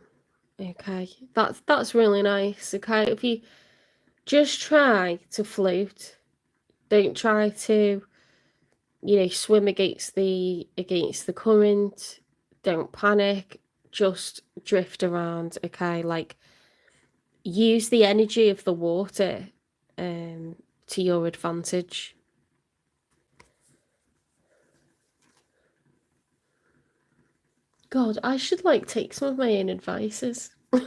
Okay, that's really nice. Okay, if you just try to float, don't try to, swim against the current. Don't panic. just drift around, okay? Like, use the energy of the water to your advantage. God, I should like take some of my own advices. I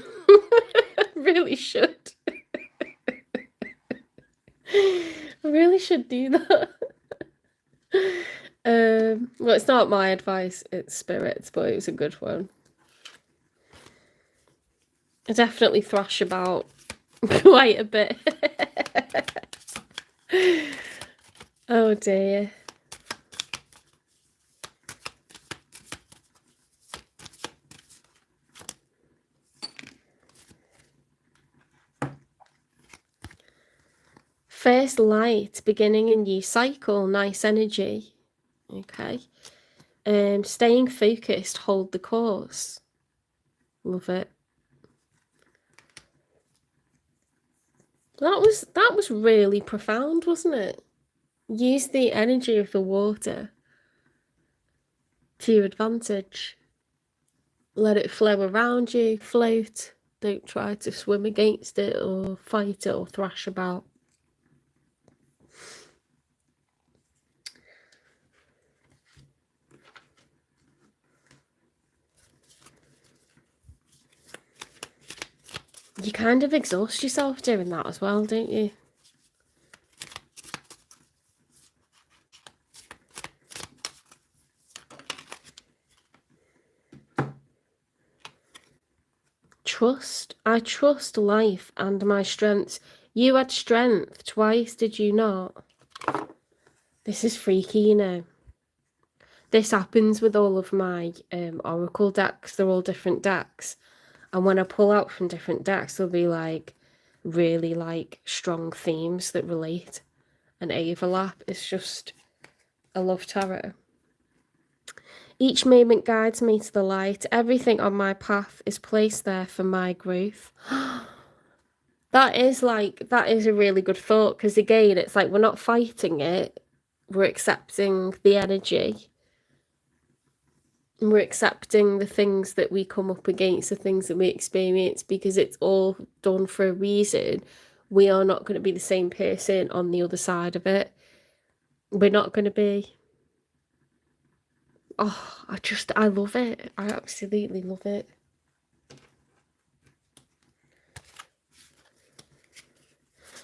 really should. I really should do that. Well, it's not my advice, it's Spirit's, but it was a good one. I definitely thrash about quite a bit. Oh dear. First light, beginning a new cycle, nice energy. Okay. Staying focused, hold the course. Love it. That was really profound, wasn't it? Use the energy of the water to your advantage. Let it flow around you, float. Don't try to swim against it or fight it or thrash about. You kind of exhaust yourself doing that as well, don't you? Trust. I trust life and my strengths. You had strength twice, did you not? This is freaky, you know. This happens with all of my oracle decks. They're all different decks. And when I pull out from different decks, there'll be like really like strong themes that relate and overlap. It's just, I love tarot. Each moment guides me to the light. Everything on my path is placed there for my growth. That is a really good thought, because again, it's like we're not fighting it. We're accepting the energy. We're accepting the things that we come up against, the things that we experience, because it's all done for a reason. We are not going to be the same person on the other side of it. We're not going to be. Oh, I love it. I absolutely love it.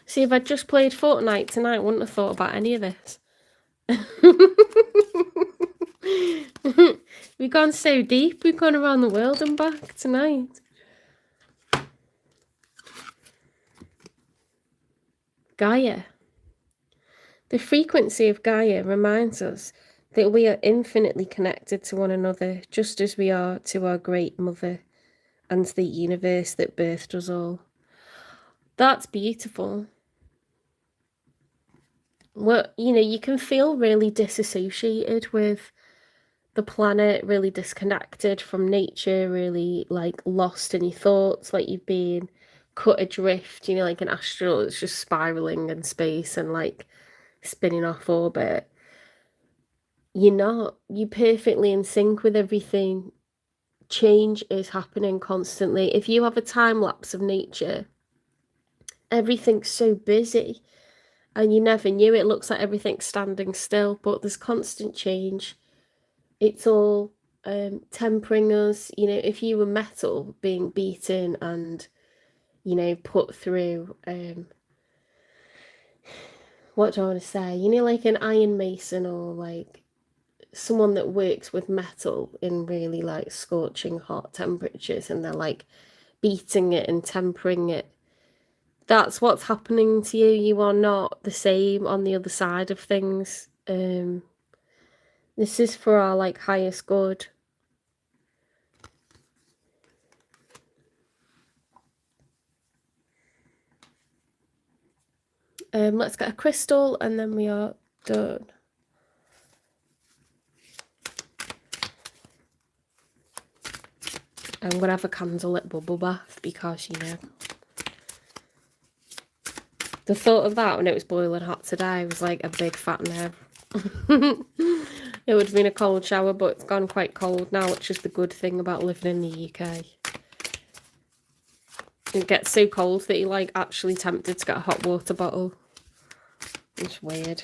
See, if I'd just played Fortnite tonight, I wouldn't have thought about any of this. We've gone so deep. We've gone around the world and back tonight. Gaia. The frequency of Gaia reminds us that we are infinitely connected to one another, just as we are to our great mother and the universe that birthed us all. That's beautiful. Well, you know, you can feel really disassociated with the planet, really disconnected from nature, really like lost in your thoughts, like you've been cut adrift, you know, like an astronaut that's just spiraling in space and like spinning off orbit. You're not. You're perfectly in sync with everything. Change is happening constantly. If you have a time lapse of nature, everything's so busy and you never knew. It looks like everything's standing still, but there's constant change. It's all tempering us. You know, if you were metal being beaten and, you know, put through, what do I want to say? You know, like an iron mason or like someone that works with metal in really like scorching hot temperatures, and they're like beating it and tempering it. That's what's happening to you. You are not the same on the other side of things. This is for our like highest good. Let's get a crystal and then we are done. I'm going to have a candlelit bubble bath because, you know, the thought of that when it was boiling hot today was like a big fat no. It would have been a cold shower, but it's gone quite cold now, which is the good thing about living in the UK. It gets so cold that you're like actually tempted to get a hot water bottle. It's weird.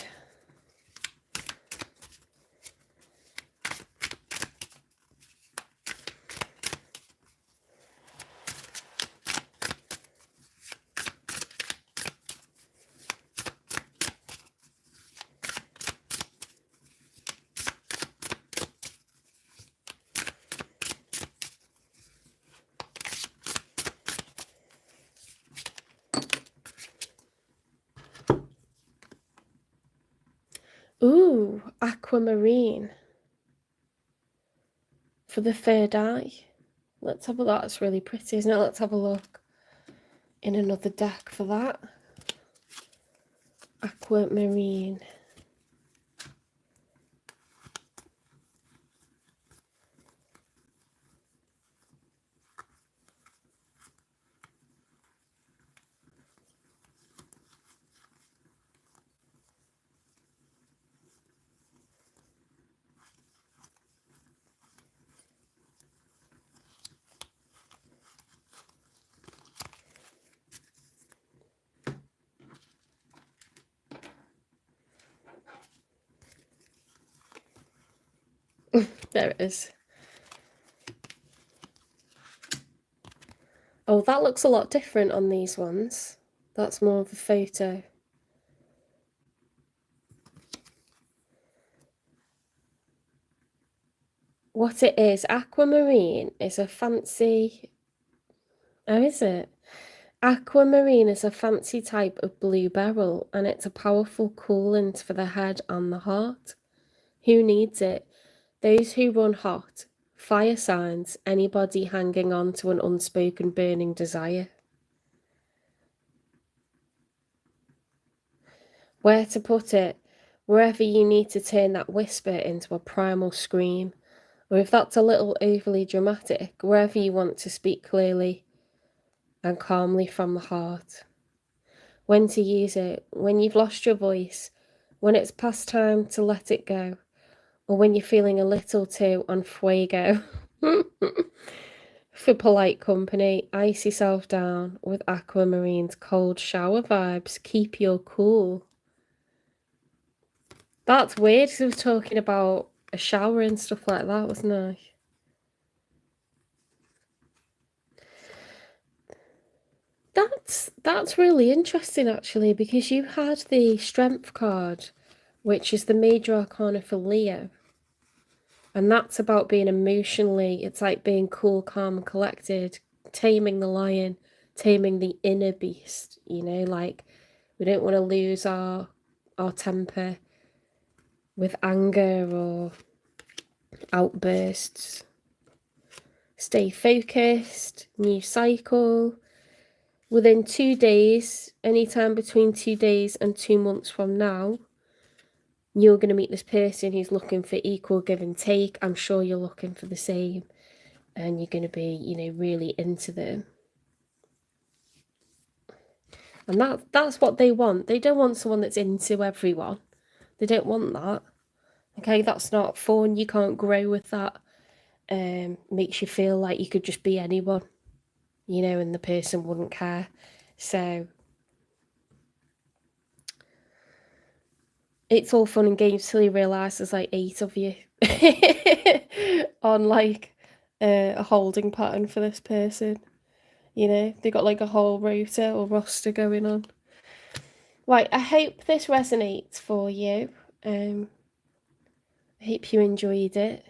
Ooh, aquamarine for the third eye. Let's have a look. That's really pretty, isn't it? Let's have a look in another deck for that. Aquamarine. There it is. Oh, that looks a lot different on these ones. That's more of a photo. What it is, aquamarine is a fancy... Oh, is it? Aquamarine is a fancy type of blue beryl, and it's a powerful coolant for the head and the heart. Who needs it? Those who run hot, fire signs, anybody hanging on to an unspoken burning desire. Where to put it? Wherever you need to turn that whisper into a primal scream, or if that's a little overly dramatic, wherever you want to speak clearly and calmly from the heart. When to use it, when you've lost your voice, when it's past time to let it go, or when you're feeling a little too on fuego. For polite company, ice yourself down with aquamarine's cold shower vibes. Keep your cool. That's weird because I was talking about a shower and stuff like that, wasn't I? That's really interesting actually, because you had the Strength card, which is the major arcana for Leo. And that's about being emotionally, it's like being cool, calm, and collected, taming the lion, taming the inner beast, you know, like we don't want to lose our temper with anger or outbursts. Stay focused, new cycle. Within 2 days, anytime between 2 days and 2 months from now, you're going to meet this person who's looking for equal give and take. I'm sure you're looking for the same, and you're going to be, you know, really into them. And that's what they want. They don't want someone that's into everyone. They don't want that. Okay, that's not fun. You can't grow with that. Makes you feel like you could just be anyone, you know, and the person wouldn't care. So it's all fun and games till you realise there's like 8 of you on like a holding pattern for this person. You know, they got like a whole rota or roster going on. Right, I hope this resonates for you. I hope you enjoyed it.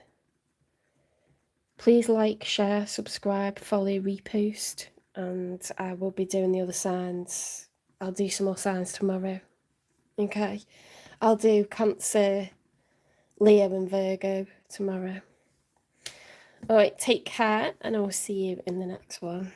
Please like, share, subscribe, follow, repost, and I will be doing the other signs. I'll do some more signs tomorrow. Okay, I'll do Cancer, Leo and Virgo tomorrow. Alright, take care, and I will see you in the next one.